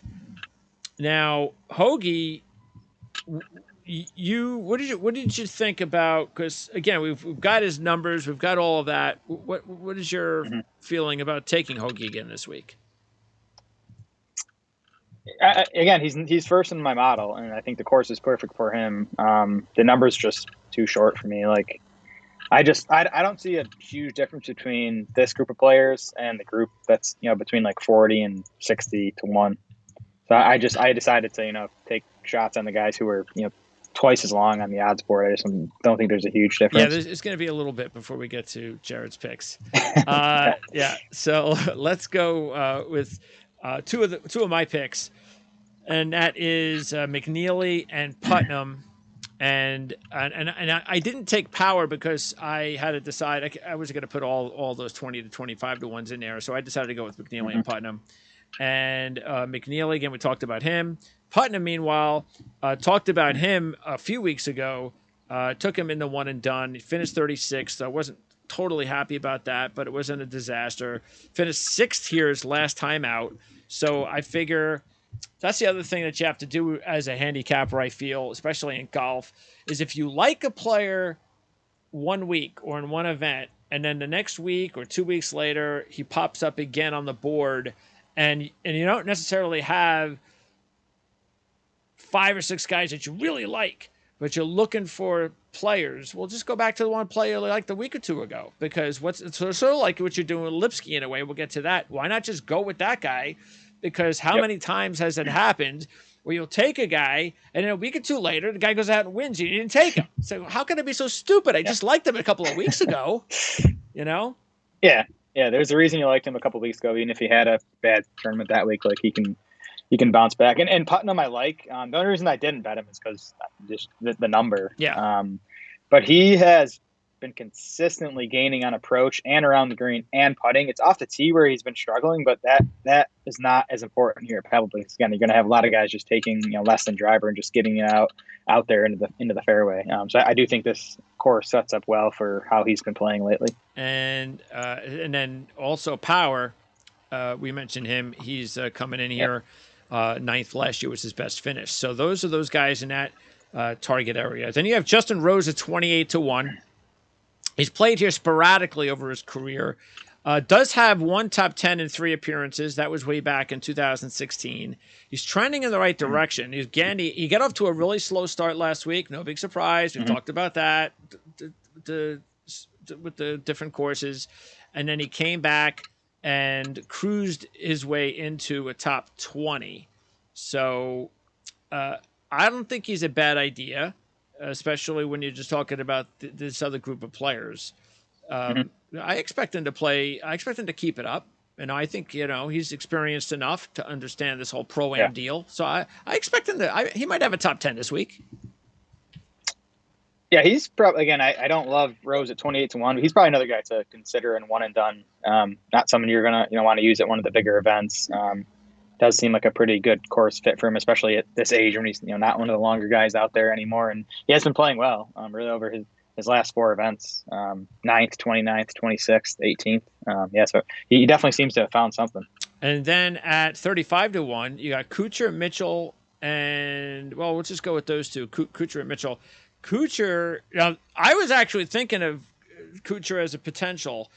now Hoagie, what did you think about? Because again, we've got his numbers, we've got all of that. What is your feeling about taking Hoagie again this week? Again, he's first in my model, and I think the course is perfect for him. The number's just too short for me. Like, I don't see a huge difference between this group of players and the group that's between like 40 and 60 to 1. So I decided to take shots on the guys who are twice as long on the odds board. I just don't think there's a huge difference. Yeah, it's going to be a little bit before we get to Jared's picks. Yeah, so let's go with two of my picks, and that is McNeely and Putnam. And I didn't take Power because I had to decide I was going to put all those 20 to 25 to 1s in there. So I decided to go with McNeely and Putnam. And McNeely, again, we talked about him. Putnam, meanwhile, talked about him a few weeks ago. Took him in the one and done. He finished 36th. So I wasn't totally happy about that, but it wasn't a disaster. Finished 6th here his last time out. So I figure that's the other thing that you have to do as a handicapper, I feel, especially in golf, is if you like a player 1 week or in one event, and then the next week or 2 weeks later, he pops up again on the board, and you don't necessarily have 5 or 6 guys that you really like, but you're looking for players, well, just go back to the one player like the week or 2 ago, because it's sort of like what you're doing with Lipsky in a way. We'll get to that. Why not just go with that guy? Because how many times has it happened where you'll take a guy and then a week or 2 later, the guy goes out and wins. You didn't take him. So how can it be so stupid? I just liked him a couple of weeks ago, Yeah. Yeah. There's a reason you liked him a couple of weeks ago, even if he had a bad tournament that week. Like he can bounce back. And Putnam, I like. The only reason I didn't bet him is because just the number. Yeah. But he has been consistently gaining on approach and around the green and putting. It's off the tee where he's been struggling, but that is not as important here at Pebble Beach. Again, you're going to have a lot of guys just taking less than driver and just getting it out there into the fairway. So I do think this course sets up well for how he's been playing lately. And then also Power, we mentioned him. He's coming in here. 9th last year was his best finish. So those are those guys in that target area. Then you have Justin Rose at 28 to 1. He's played here sporadically over his career. Does have one top 10 in 3 appearances. That was way back in 2016. He's trending in the right direction. He got off to a really slow start last week. No big surprise. We've Mm-hmm. talked about that with the different courses. And then he came back and cruised his way into a top 20. So I don't think he's a bad idea, especially when you're just talking about this other group of players. Mm-hmm. I expect him to play. I expect him to keep it up. And I think he's experienced enough to understand this whole pro Yeah. am deal. So I expect him to. He might have a top 10 this week. Yeah, he's probably, again, I don't love Rose at 28-1, but he's probably another guy to consider and one and done. Not someone you're gonna want to use at one of the bigger events. Does seem like a pretty good course fit for him, especially at this age when he's not one of the longer guys out there anymore, and he has been playing well. Really over his last 4 events, 9th, 29th, 26th, 18th. Yeah, so he definitely seems to have found something. And then at 35-1, you got Kuchar, Mitchell, and we'll just go with those two, Kuchar and Mitchell. Kuchar, I was actually thinking of Kuchar as a potential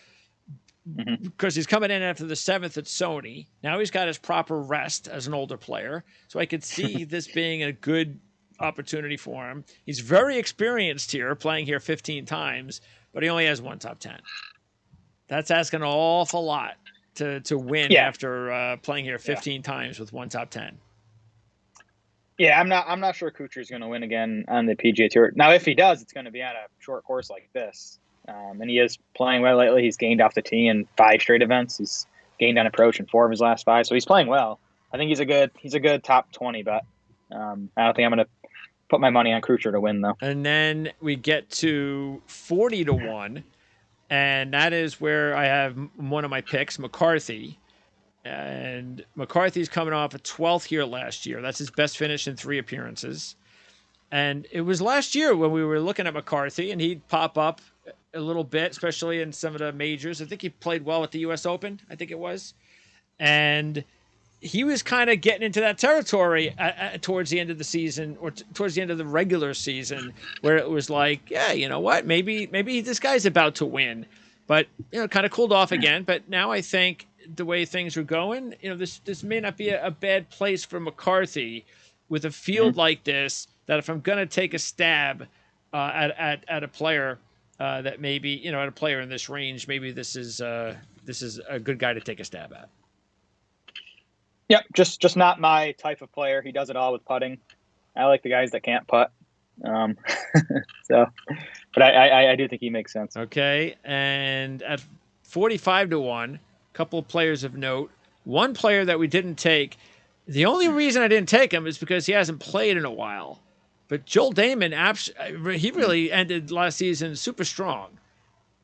because he's coming in after the 7th at Sony. Now he's got his proper rest as an older player, so I could see this being a good opportunity for him. He's very experienced here, playing here 15 times, but he only has one top 10. That's asking an awful lot to win after playing here 15 times with one top 10. Yeah, I'm not sure Kuchar's going to win again on the PGA Tour. Now, if he does, it's going to be on a short course like this. And he is playing well lately. He's gained off the tee in 5 straight events. He's gained on approach in 4 of his last 5, so he's playing well. I think he's a good top 20 bet. I don't think I'm going to put my money on Kuchar to win though. And then we get to 40-1, and that is where I have one of my picks, McCarthy. And McCarthy's coming off a 12th here last year. That's his best finish in 3 appearances. And it was last year when we were looking at McCarthy, and he'd pop up a little bit, especially in some of the majors. I think he played well at the U.S. Open, I think it was. And he was kind of getting into that territory towards the end of the season, or towards the end of the regular season, where it was like, yeah, you know what, maybe this guy's about to win. But, kind of cooled off again. But now I think the way things are going, this may not be a bad place for McCarthy with a field like this, that if I'm going to take a stab at a player that maybe, at a player in this range, maybe this is a good guy to take a stab at. Yep, just not my type of player. He does it all with putting. I like the guys that can't putt. So, but I do think he makes sense. Okay, and at 45-1, a couple of players of note. One player that we didn't take. The only reason I didn't take him is because he hasn't played in a while. But Joel Damon, he really ended last season super strong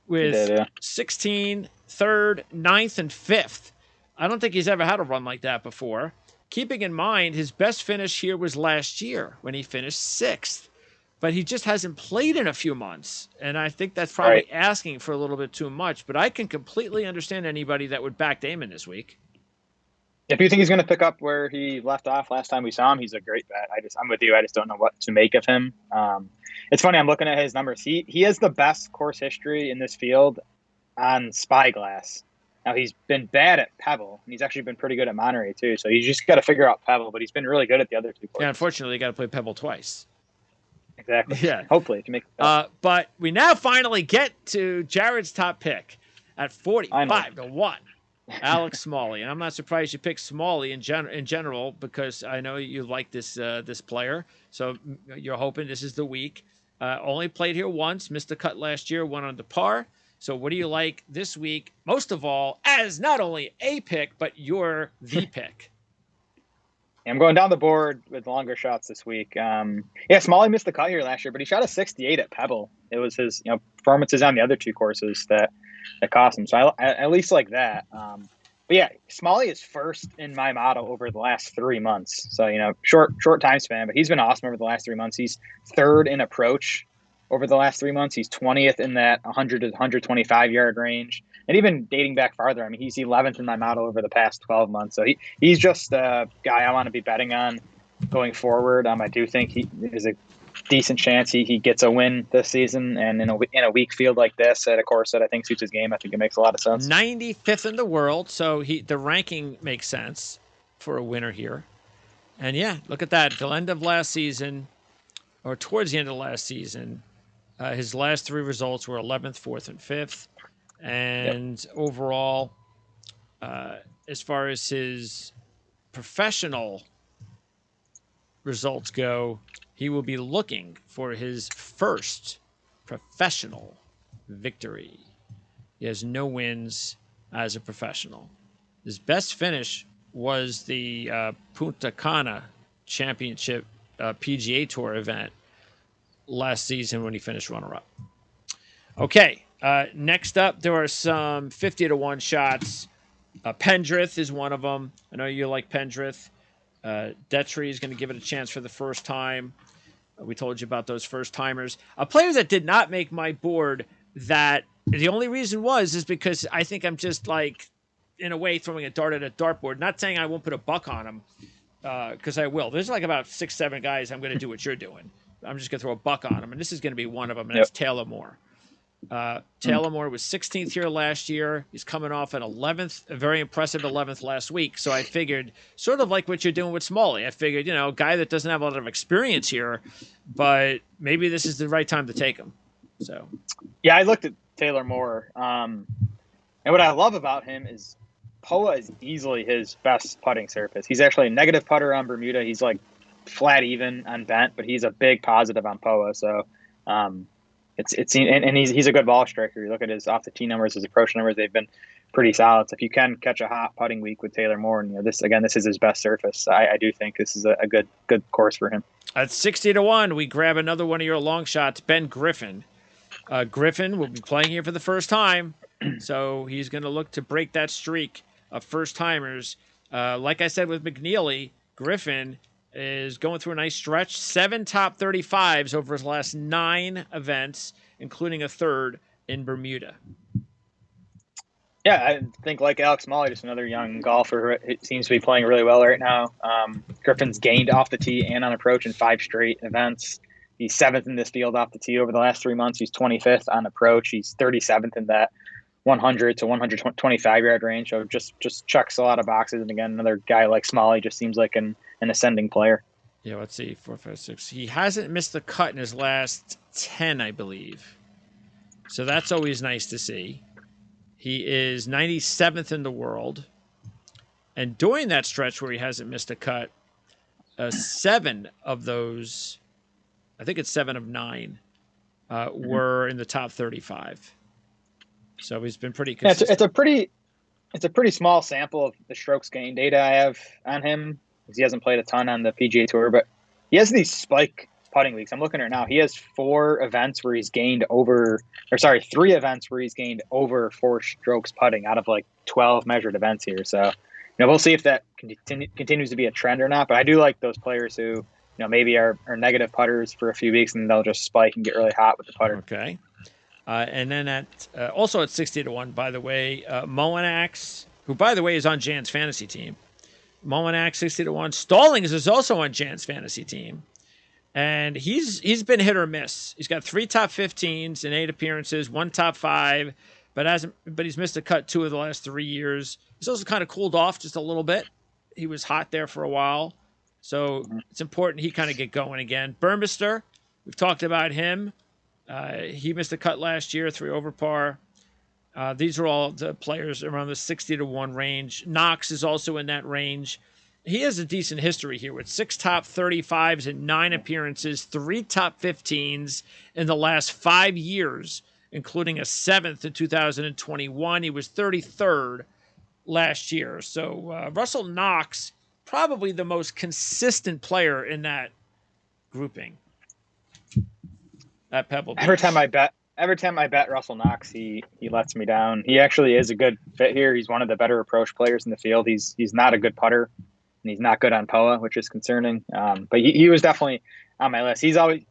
with 16, 3rd, 9th, and 5th. I don't think he's ever had a run like that before. Keeping in mind, his best finish here was last year when he finished 6th. But he just hasn't played in a few months. And I think that's probably asking for a little bit too much. But I can completely understand anybody that would back Damon this week. If you think he's going to pick up where he left off last time we saw him, he's a great bet. I'm with you. I just don't know what to make of him. It's funny. I'm looking at his numbers. He has the best course history in this field on Spyglass. Now, he's been bad at Pebble, and he's actually been pretty good at Monterey, too. So you just got to figure out Pebble, but he's been really good at the other 2 courses. Yeah, unfortunately, you got to play Pebble twice. Exactly. Yeah. Hopefully, if you make but we now finally get to Jared's top pick at 45-1. Alex Smalley. And I'm not surprised you picked Smalley in general because I know you like this player. So you're hoping this is the week. Only played here once, missed the cut last year, went on to par. So what do you like this week? Most of all, as not only a pick, but you're the pick. I'm going down the board with longer shots this week. Smalley missed the cut here last year, but he shot a 68 at Pebble. It was his performances on the other 2 courses that cost him. So I at least like that. But yeah, Smalley is first in my model over the last 3 months. So, short time span, but he's been awesome over the last 3 months. He's 3rd in approach over the last 3 months. He's 20th in that 100 to 125 yard range. And even dating back farther, I mean, he's 11th in my model over the past 12 months. So he's just a guy I want to be betting on going forward. I do think he is a decent chance he gets a win this season. And in a weak field like this, at a course that I think suits his game, I think it makes a lot of sense. 95th in the world, so the ranking makes sense for a winner here. And yeah, look at that. The end of last season, or towards the end of last season, his last three results were 11th, 4th, and 5th. And overall, as far as his professional results go, he will be looking for his first professional victory. He has no wins as a professional. His best finish was the Punta Cana Championship PGA Tour event last season when he finished runner-up. Okay, next up, there are some 50-1 shots. Pendrith is one of them. I know you like Pendrith. Detry is going to give it a chance for the first time. We told you about those first timers. A player that did not make my board, that the only reason is because I think I'm just like, in a way, throwing a dart at a dartboard. Not saying I won't put a buck on him, because I will. There's like about 6, 7 guys I'm going to do what you're doing. I'm just going to throw a buck on him, and this is going to be one of them, and that's Taylor Moore. Taylor Moore was 16th here last year. He's coming off an 11th, a very impressive 11th last week. So I figured, sort of like what you're doing with Smalley, I figured, a guy that doesn't have a lot of experience here, but maybe this is the right time to take him. So, yeah, I looked at Taylor Moore, and what I love about him is POA is easily his best putting surface. He's actually a negative putter on Bermuda. He's like flat even on bent, but he's a big positive on POA. So, he's a good ball striker. You look at his off the tee numbers, his approach numbers; they've been pretty solid. So if you can catch a hot putting week with Taylor Moore, and this is his best surface. I do think this is a good course for him. At 60-1, we grab another one of your long shots, Ben Griffin. Griffin will be playing here for the first time, so he's going to look to break that streak of first timers. Like I said with McNeely, Griffin is going through a nice stretch. 7 top 35s over his last 9 events, including a third in Bermuda. Yeah, I think like Alex Smalley, just another young golfer who seems to be playing really well right now. Griffin's gained off the tee and on approach in 5 straight events. He's 7th in this field off the tee over the last 3 months. He's 25th on approach. He's 37th in that 100 to 125 yard range. So just checks a lot of boxes. And again, another guy like Smalley just seems like an ascending player. Yeah, let's see, 4, 5, 6. He hasn't missed the cut in his last 10, I believe. So that's always nice to see. He is 97th in the world. And during that stretch where he hasn't missed a cut, 7 of those, I think it's 7 of 9, were in the top 35. So he's been pretty consistent. Yeah, it's a pretty small sample of the strokes gain data I have on him, because he hasn't played a ton on the PGA Tour, but he has these spike putting weeks. I'm looking at it now. He has 3 events where he's gained over 4 strokes putting out of like 12 measured events here. So, we'll see if that continues to be a trend or not. But I do like those players who, maybe are negative putters for a few weeks and they'll just spike and get really hot with the putter. Okay. And then also at 60-1, by the way, Moenax, who, by the way, is on Jan's fantasy team. Moenax, 60-1. Stallings is also on Jan's fantasy team. And he's been hit or miss. He's got 3 top 15s in 8 appearances, 1 top 5, but he's missed a cut 2 of the last 3 years. He's also kind of cooled off just a little bit. He was hot there for a while. So it's important he kind of get going again. Burmester, we've talked about him. He missed a cut last year, 3 over par. These are all the players around the 60-1 range. Knox is also in that range. He has a decent history here with 6 top 35s in 9 appearances, 3 top 15s in the last 5 years, including a 7th in 2021. He was 33rd last year. So Russell Knox, probably the most consistent player in that grouping at Pebble Beach. Every time I bet Russell Knox, he lets me down. He actually is a good fit here. He's one of the better approach players in the field. He's not a good putter, and he's not good on POA, which is concerning. But he was definitely on my list.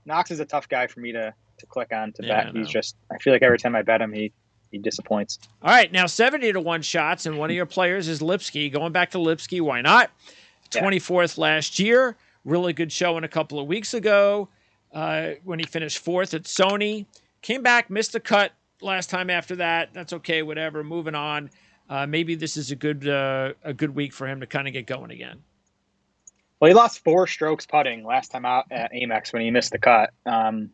Knox is a tough guy for me to click on to bet. I feel like every time I bet him, he disappoints. All right, now 70-1 shots, and one of your players is Lipsky. Going back to Lipsky, why not? 24th last year, really good showing a couple of weeks ago. when he finished fourth at Sony. Came back, missed the cut last time after that. That's okay, whatever. Moving on. Maybe this is a good week for him to kind of get going again. Well, he lost 4 strokes putting last time out at Amex when he missed the cut. And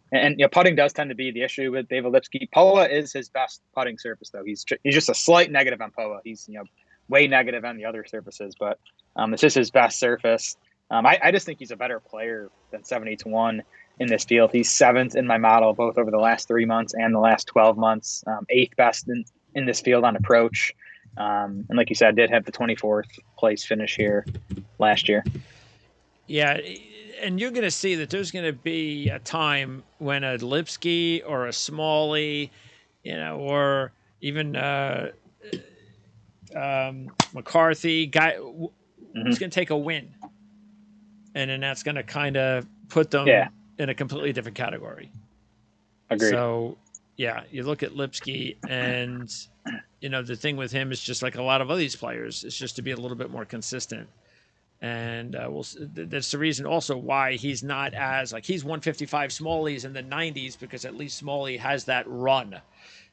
putting does tend to be the issue with David Lipsky. POA is his best putting surface, though. He's just a slight negative on POA. He's way negative on the other surfaces, but this is his best surface. I just think he's a better player than 70-1 in this field. He's 7th in my model, both over the last 3 months and the last 12 months. 8th best in this field on approach. And like you said, did have the 24th place finish here last year. Yeah, and you're going to see that there's going to be a time when a Lipsky or a Smalley, or even McCarthy guy is going to take a win, and then that's going to kind of put them in a completely different category. Agreed. So, yeah, you look at Lipsky, and the thing with him is just like a lot of other these players, it's just to be a little bit more consistent. And that's the reason also why he's not as he's 155 Smalley's in the 90s, because at least Smalley has that run.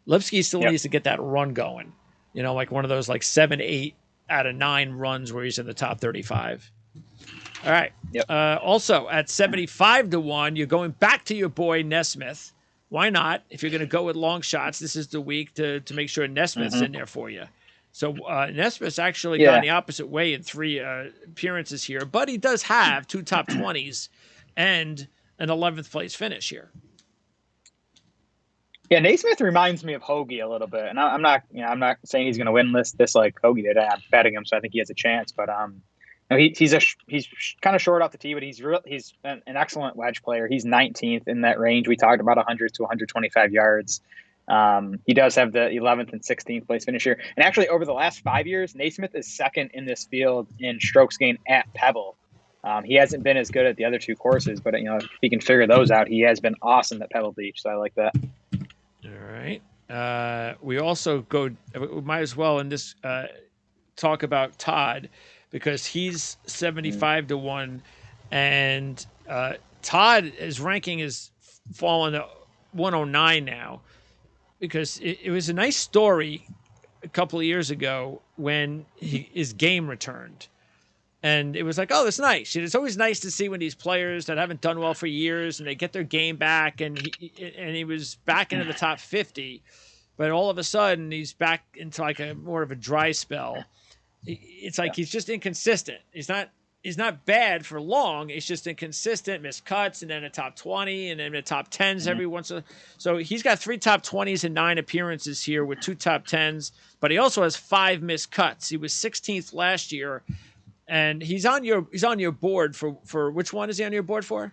Lipsky still needs to get that run going, like one of those 7, 8 out of 9 runs where he's in the top 35. All right. Yep. Also at 75-1, you're going back to your boy Nesmith. Why not? If you're going to go with long shots, this is the week to make sure Nesmith's in there for you. So Nesmith's actually gone the opposite way in 3 appearances here, but he does have 2 top 20s and an 11th place finish here. Yeah, Naismith reminds me of Hoagie a little bit, and I'm not saying he's going to win this like Hoagie did. I'm betting him, so I think he has a chance. But he's kind of short off the tee, but he's an excellent wedge player. He's 19th in that range. We talked about 100 to 125 yards. He does have the 11th and 16th place finish here. And actually, over the last 5 years, Naismith is 2nd in this field in strokes gained at Pebble. He hasn't been as good at the other 2 courses, but if he can figure those out, he has been awesome at Pebble Beach. So I like that. All right. We also we might as well in this talk about Todd, because he's 75-1, and Todd, his ranking has fallen to 109 now. Because it was a nice story a couple of years ago when his game returned. And it was like, oh, that's nice. It's always nice to see when these players that haven't done well for years and they get their game back. And he was back into the top 50. But all of a sudden, he's back into a more of a dry spell. It's like he's just inconsistent. He's not bad for long. It's just inconsistent, missed cuts, and then a top 20, and then a top 10s every once in a while. So he's got 3 top 20s and 9 appearances here with 2 top 10s, but he also has 5 missed cuts. He was 16th last year, and he's on your board for which one is he on your board for?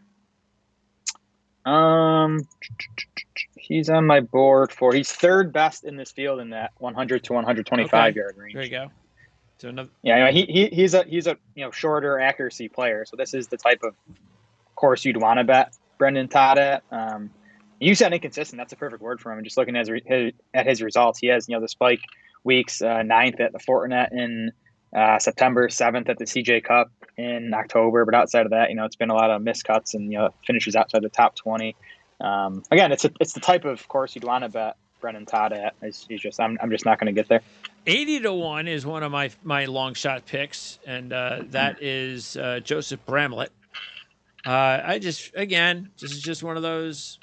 He's on my board for he's 3rd best in this field in that 100 to 125 yard range. There you go. So he's a shorter accuracy player. So this is the type of course you'd want to bet Brendan Todd at. You said inconsistent. That's a perfect word for him. And just looking at his results, he has the spike weeks, 9th at the Fortinet in September, 7th at the CJ Cup in October. But outside of that, it's been a lot of missed cuts and finishes outside the top 20. Again, it's the type of course you'd want to bet Brendan Todd at. I'm just not going to get there. 80-1 is one of my long shot picks, and that is Joseph Bramlett. This is just one of those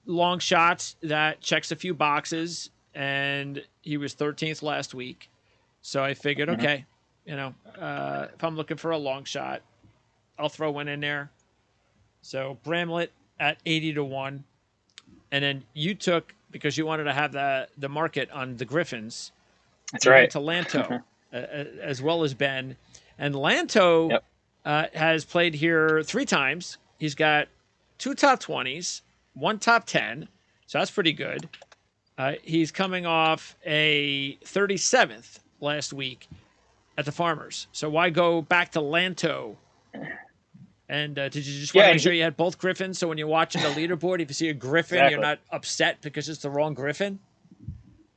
long shots that checks a few boxes, and he was 13th last week. So I figured, okay, if I'm looking for a long shot, I'll throw one in there. So Bramlett at 80-1, and then you took, because you wanted to have the market on the Griffins. That's right. To Lanto, as well as Ben. And Lanto has played here 3 times. He's got 2 top 20s, 1 top 10. So that's pretty good. He's coming off a 37th last week at the Farmers. So why go back to Lanto? And did you just want to make sure you had both Griffins? So when you're watching the leaderboard, if you see a Griffin, you're not upset because it's the wrong Griffin?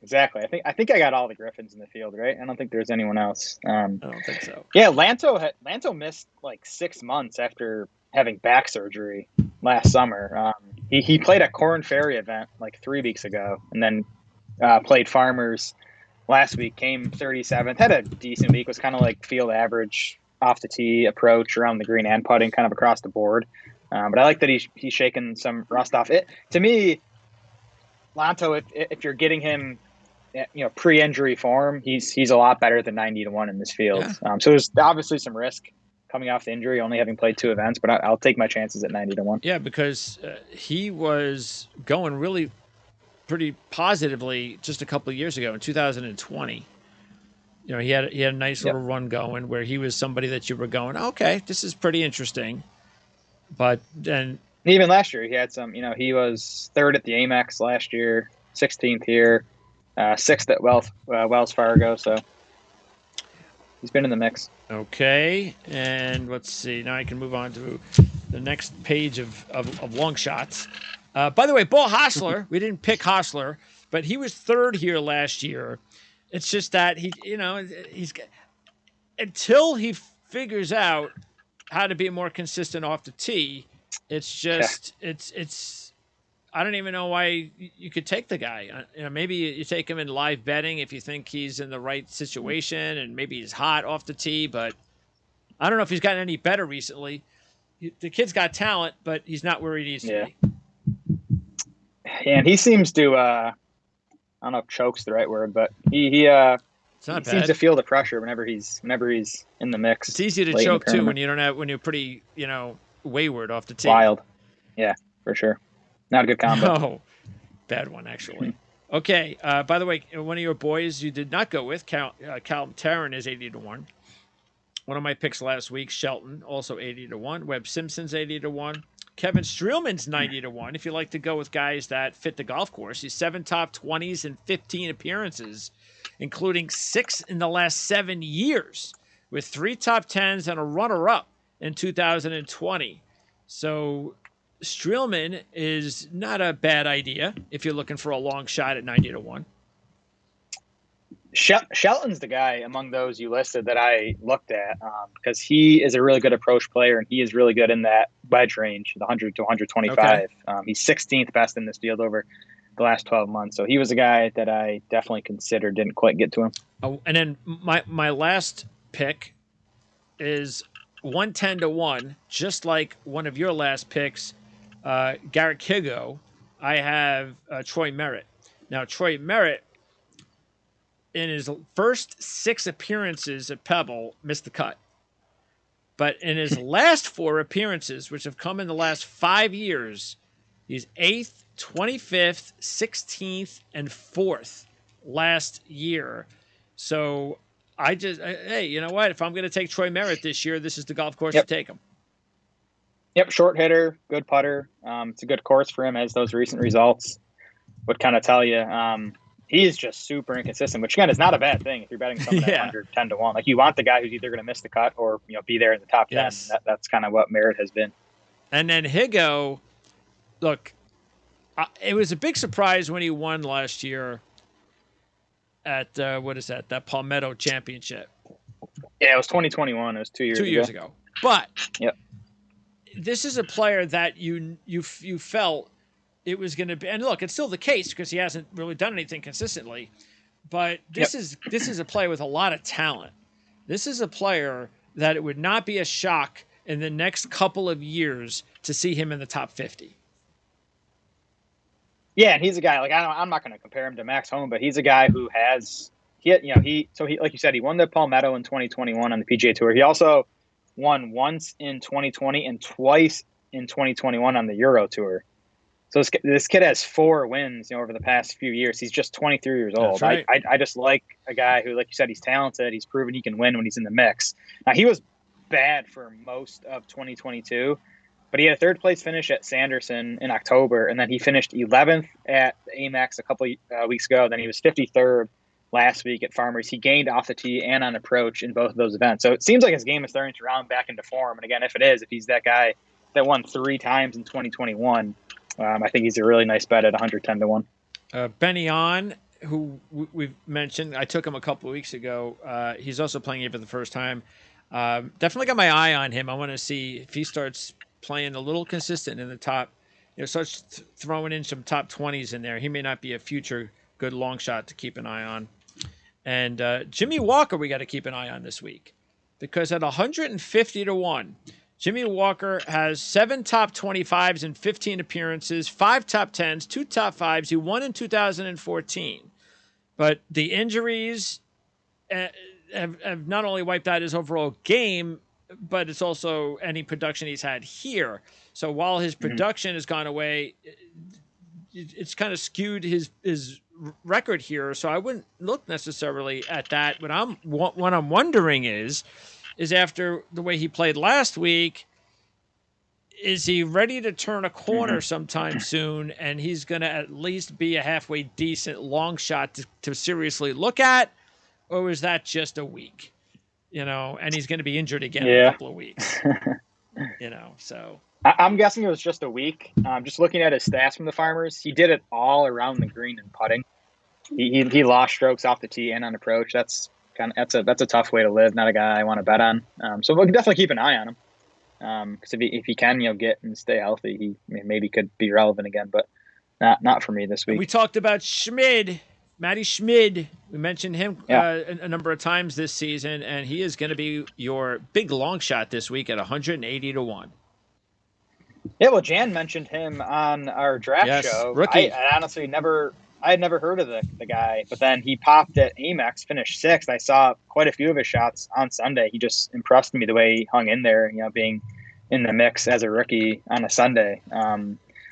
Exactly. I think I got all the Griffins in the field, right? I don't think there's anyone else. I don't think so. Yeah, Lanto missed 6 months after having back surgery last summer. He played a Corn Ferry event like 3 weeks ago, and then played Farmers last week. Came 37th, had a decent week. Was kind of like field average off the tee approach around the green and putting, kind of across the board. But I like that he's shaking some rust off. It to me, Lanto, if you're getting him, pre-injury form, he's a lot better than 90-1 in this field. Yeah. So there's obviously some risk coming off the injury, only having played 2 events, but I'll take my chances at 90-1. Yeah, because he was going really pretty positively just a couple of years ago in 2020. He had a nice Yep. little run going where he was somebody that you were going, okay, this is pretty interesting. But then Even last year, he had some. He was third at the Amex last year, 16th here, sixth at Wells Fargo. So he's been in the mix. okay, and let's see. Now I can move on to the next page of long shots. By the way, Paul Hostler, we didn't pick Hostler, but he was third here last year. It's just that he's until he figures out how to be more consistent off the tee. It's just it's I don't even know why you could take the guy. Maybe you take him in live betting if you think he's in the right situation and maybe he's hot off the tee, but I don't know if he's gotten any better recently. The kid's got talent, but he's not where he needs to be. And he seems to I don't know if choke's the right word, but he seems to feel the pressure whenever he's in the mix. It's easy to choke too when you're pretty wayward off the tee. Wild, yeah, for sure. Not a good combo. No, bad one actually. Okay. By the way, one of your boys you did not go with, Cal Taryn, is 80-1. One of my picks last week, Shelton, also 80-1. Webb Simpson's 80-1. Kevin Streelman's 90-1. If you like to go with guys that fit the golf course, he's 7 top 20s and 15 appearances, including 6 in the last 7 years, with 3 top 10s and a runner-up in 2020. So Streelman is not a bad idea if you're looking for a long shot at 90-1. Shelton's the guy among those you listed that I looked at because he is a really good approach player and he is really good in that wedge range, the 100 to 125. Okay. He's 16th best in this field over the last 12 months. So he was a guy that I definitely considered, didn't quite get to him. Oh, and then my last pick is 110-1, just like one of your last picks, Garrett Higo. I have Troy Merritt. Now, Troy Merritt, in his first 6 appearances at Pebble, missed the cut. But in his last 4 appearances, which have come in the last 5 years, he's 8th, 25th, 16th, and 4th last year. So hey, you know what? If I'm going to take Troy Merritt this year, this is the golf course to take him. Yep, short hitter, good putter. It's a good course for him, as those recent results would kind of tell you. He is just super inconsistent, which again is not a bad thing if you're betting someone at 110-1. Like you want the guy who's either going to miss the cut or be there in the top 10. Yes. That's kind of what Merritt has been. And then Higo, look, it was a big surprise when he won last year at that Palmetto Championship. Yeah, it was 2021. It was 2 years. 2 years ago. But this is a player that you felt it was going to be, and look, it's still the case because he hasn't really done anything consistently. But this is a player with a lot of talent. This is a player that it would not be a shock in the next couple of years to see him in the top 50. Yeah, and he's a guy like I'm not going to compare him to Max Homa, but he's a guy who has he like you said, he won the Palmetto in 2021 on the PGA Tour. He also won once in 2020 and twice in 2021 on the Euro Tour. So this kid has 4 wins, over the past few years. He's just 23 years old. Right. I just like a guy who, like you said, he's talented. He's proven he can win when he's in the mix. Now, he was bad for most of 2022, but he had a 3rd place finish at Sanderson in October, and then he finished 11th at the Amex a couple weeks ago. Then he was 53rd last week at Farmers. He gained off the tee and on approach in both of those events. So it seems like his game is starting to round back into form. And again, if he's that guy that won 3 times in 2021, I think he's a really nice bet at 110-1. Benny On, who we've mentioned, I took him a couple of weeks ago. He's also playing here for the first time. Definitely got my eye on him. I want to see if he starts playing a little consistent in the top, starts throwing in some top 20s in there, he may not be a future good long shot to keep an eye on. And Jimmy Walker, we got to keep an eye on this week, because at 150 to 1, Jimmy Walker has 7 top 25s in 15 appearances, 5 top 10s, 2 top 5s. He won in 2014. But the injuries have not only wiped out his overall game, but it's also any production he's had here. So while his production has gone away, it's kind of skewed his record here. So I wouldn't look necessarily at that. What I'm wondering is after the way he played last week, is he ready to turn a corner sometime soon? And he's going to at least be a halfway decent long shot to seriously look at, or is that just a week? And he's going to be injured again in a couple of weeks. So I'm guessing it was just a week. Just looking at his stats from the Farmers, he did it all around the green and putting. He lost strokes off the tee and on approach. That's a tough way to live. Not a guy I want to bet on. So we'll definitely keep an eye on him. Because if he can, get and stay healthy, he maybe could be relevant again. But not for me this week. We talked about Schmid. Matty Schmid, we mentioned him a number of times this season, and he is going to be your big long shot this week at 180 to 1. Yeah, well, Jan mentioned him on our draft show. Rookie. I honestly I had never heard of the guy, but then he popped at Amex, finished 6th. I saw quite a few of his shots on Sunday. He just impressed me the way he hung in there, being in the mix as a rookie on a Sunday.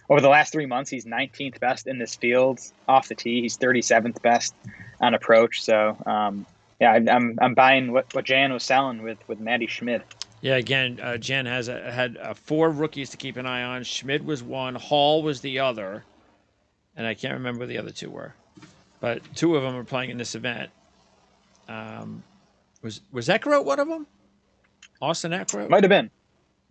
Over the last 3 months, he's 19th best in this field off the tee. He's 37th best on approach. So, I'm buying what Jan was selling with Matty Schmid. Yeah, again, Jan had 4 rookies to keep an eye on. Schmid was one, Hall was the other, and I can't remember who the other 2 were, but 2 of them are playing in this event. Was Eckroat one of them? Austin Eckroat? Might have been,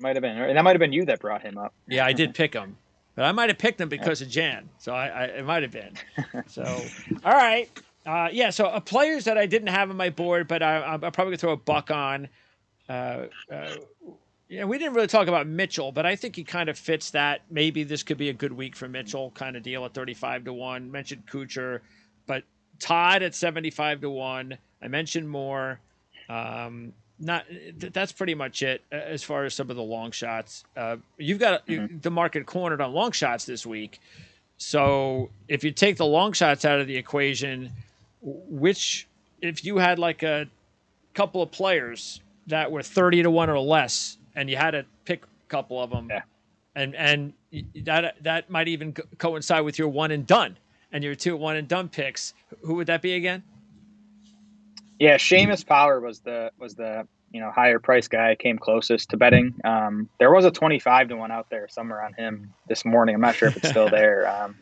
and that might have been you that brought him up. Yeah, I did pick him. But I might have picked him because of Jan, so it might have been. So, all right, so players that I didn't have on my board, but I'm probably gonna throw a buck on. We didn't really talk about Mitchell, but I think he kind of fits that. Maybe this could be a good week for Mitchell, kind of deal at 35 to 1. Mentioned Kuchar, but Todd at 75 to 1. I mentioned Moore. That's pretty much it as far as some of the long shots. You've got the market cornered on long shots this week. So if you take the long shots out of the equation, if you had like a couple of players that were 30 to 1 or less, and you had to pick a couple of them, and that might even coincide with your one and done and your 2 one and done picks, who would that be again? Yeah, Seamus Power was the higher price guy, came closest to betting. There was a 25 to 1 out there somewhere on him this morning. I'm not sure if it's still there.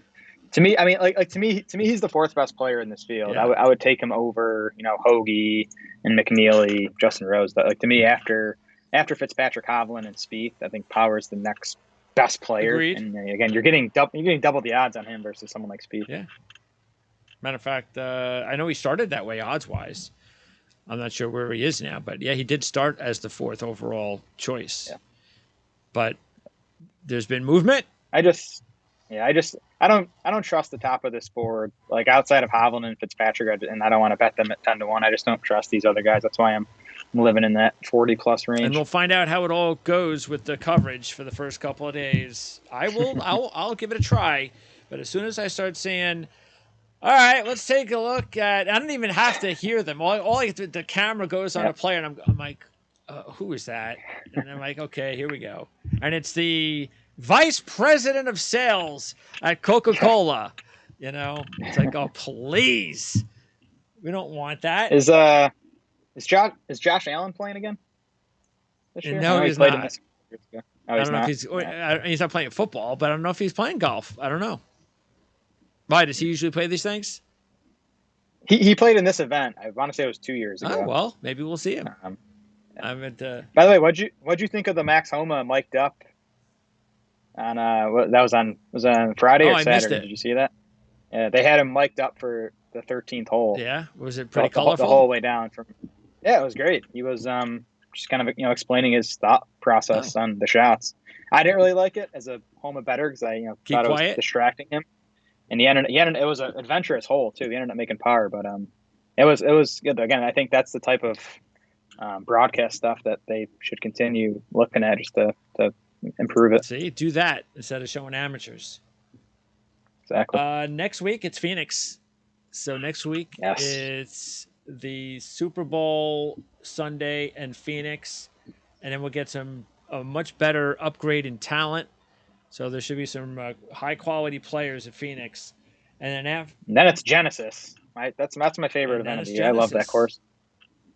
To me, to me, he's the 4th best player in this field. Yeah. I would take him over, Hoagie and McNeely, Justin Rose. But to me, after Fitzpatrick, Hovland, and Spieth, I think Power's the next best player. Agreed. And again, you're getting double the odds on him versus someone like Spieth. Yeah. Matter of fact, I know he started that way odds wise. I'm not sure where he is now, but yeah, he did start as the 4th overall choice. Yeah. But there's been movement. I don't trust the top of this board, like outside of Hovland and Fitzpatrick, and I don't want to bet them at 10 to 1. I just don't trust these other guys. That's why I'm living in that 40 plus range. And we'll find out how it all goes with the coverage for the first couple of days. I'll give it a try, but as soon as I start saying, all right, let's take a look at. I don't even have to hear them. The camera goes on a player, and I'm like, who is that? And I'm like, okay, here we go. And it's the vice president of sales at Coca-Cola. It's like, oh, please, we don't want that. Is Josh Allen playing again this year? No, he's not. I don't know if he's not playing football, but I don't know if he's playing golf. I don't know. Why does he usually play these things? He played in this event. I want to say it was 2 years ago. Oh, well, maybe we'll see him. By the way, what'd you think of the Max Homa mic'd up? On was on Friday or Saturday? Did you see that? Yeah, they had him mic'd up for the 13th hole. Yeah, was it pretty colorful? The whole way down from. Yeah, it was great. He was just kind of explaining his thought process Oh, on the shots. I didn't really like it as a home better because I keep thought it was quiet. distracting him. And it was an adventurous hole too. He ended up making par, but it was good. Again, I think that's the type of broadcast stuff that they should continue looking at just to improve it. See, do that instead of showing amateurs. Exactly. Next week it's Phoenix. So next week Yes. it's the Super Bowl Sunday and Phoenix, and then we'll get a much better upgrade in talent. So there should be some high quality players at Phoenix, and then And then it's Genesis. Right. That's my favorite and then event of it's the year. I love that Genesis. course.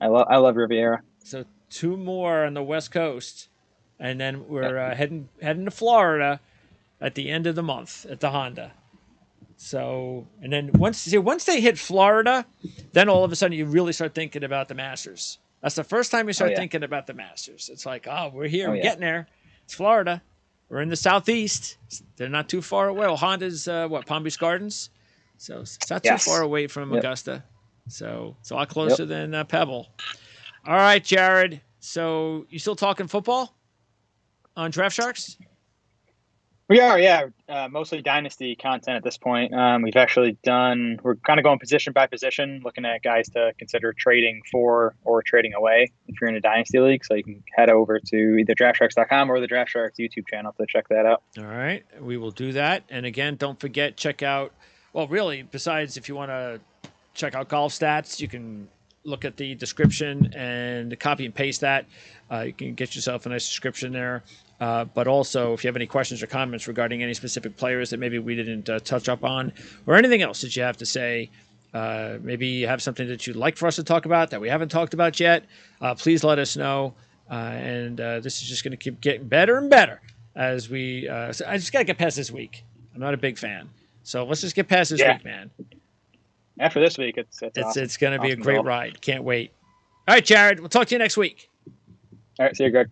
I love Riviera. So two more on the West Coast, and then Yep. we're heading to Florida at the end of the month at the Honda. So, and then once they hit Florida, then all of a sudden you really start thinking about the Masters. That's the first time you Oh start yeah. thinking about the Masters. It's like, oh, we're here, Oh we're yeah. getting there. It's Florida. We're in the southeast. They're not too far away. Well, Honda's Palm Beach Gardens, so it's not too far Yes. away from Yep. Augusta. So it's a lot Yep. closer than Pebble. All right, Jared. So you still talking football on Draft Sharks? We are, yeah, mostly dynasty content at this point. We've actually we're kind of going position by position, looking at guys to consider trading for or trading away if you're in a dynasty league. So you can head over to either draftsharks.com or the Draft Sharks YouTube channel to check that out. All right, we will do that. And again, don't forget, check out, well, really, besides if you want to check out golf stats, you can look at the description and copy and paste that. You can get yourself a nice description there. But also, if you have any questions or comments regarding any specific players that maybe we didn't touch up on, or anything else that you have to say, maybe you have something that you'd like for us to talk about that we haven't talked about yet, please let us know. And this is just going to keep getting better and better as we. So I just got to get past this week. I'm not a big fan. So let's just get past this Yeah, week, man. after this week, it's It's awesome. it's going to be a Awesome great golf. ride. Can't wait. All right, Jared. We'll talk to you next week. All right, see you, Greg.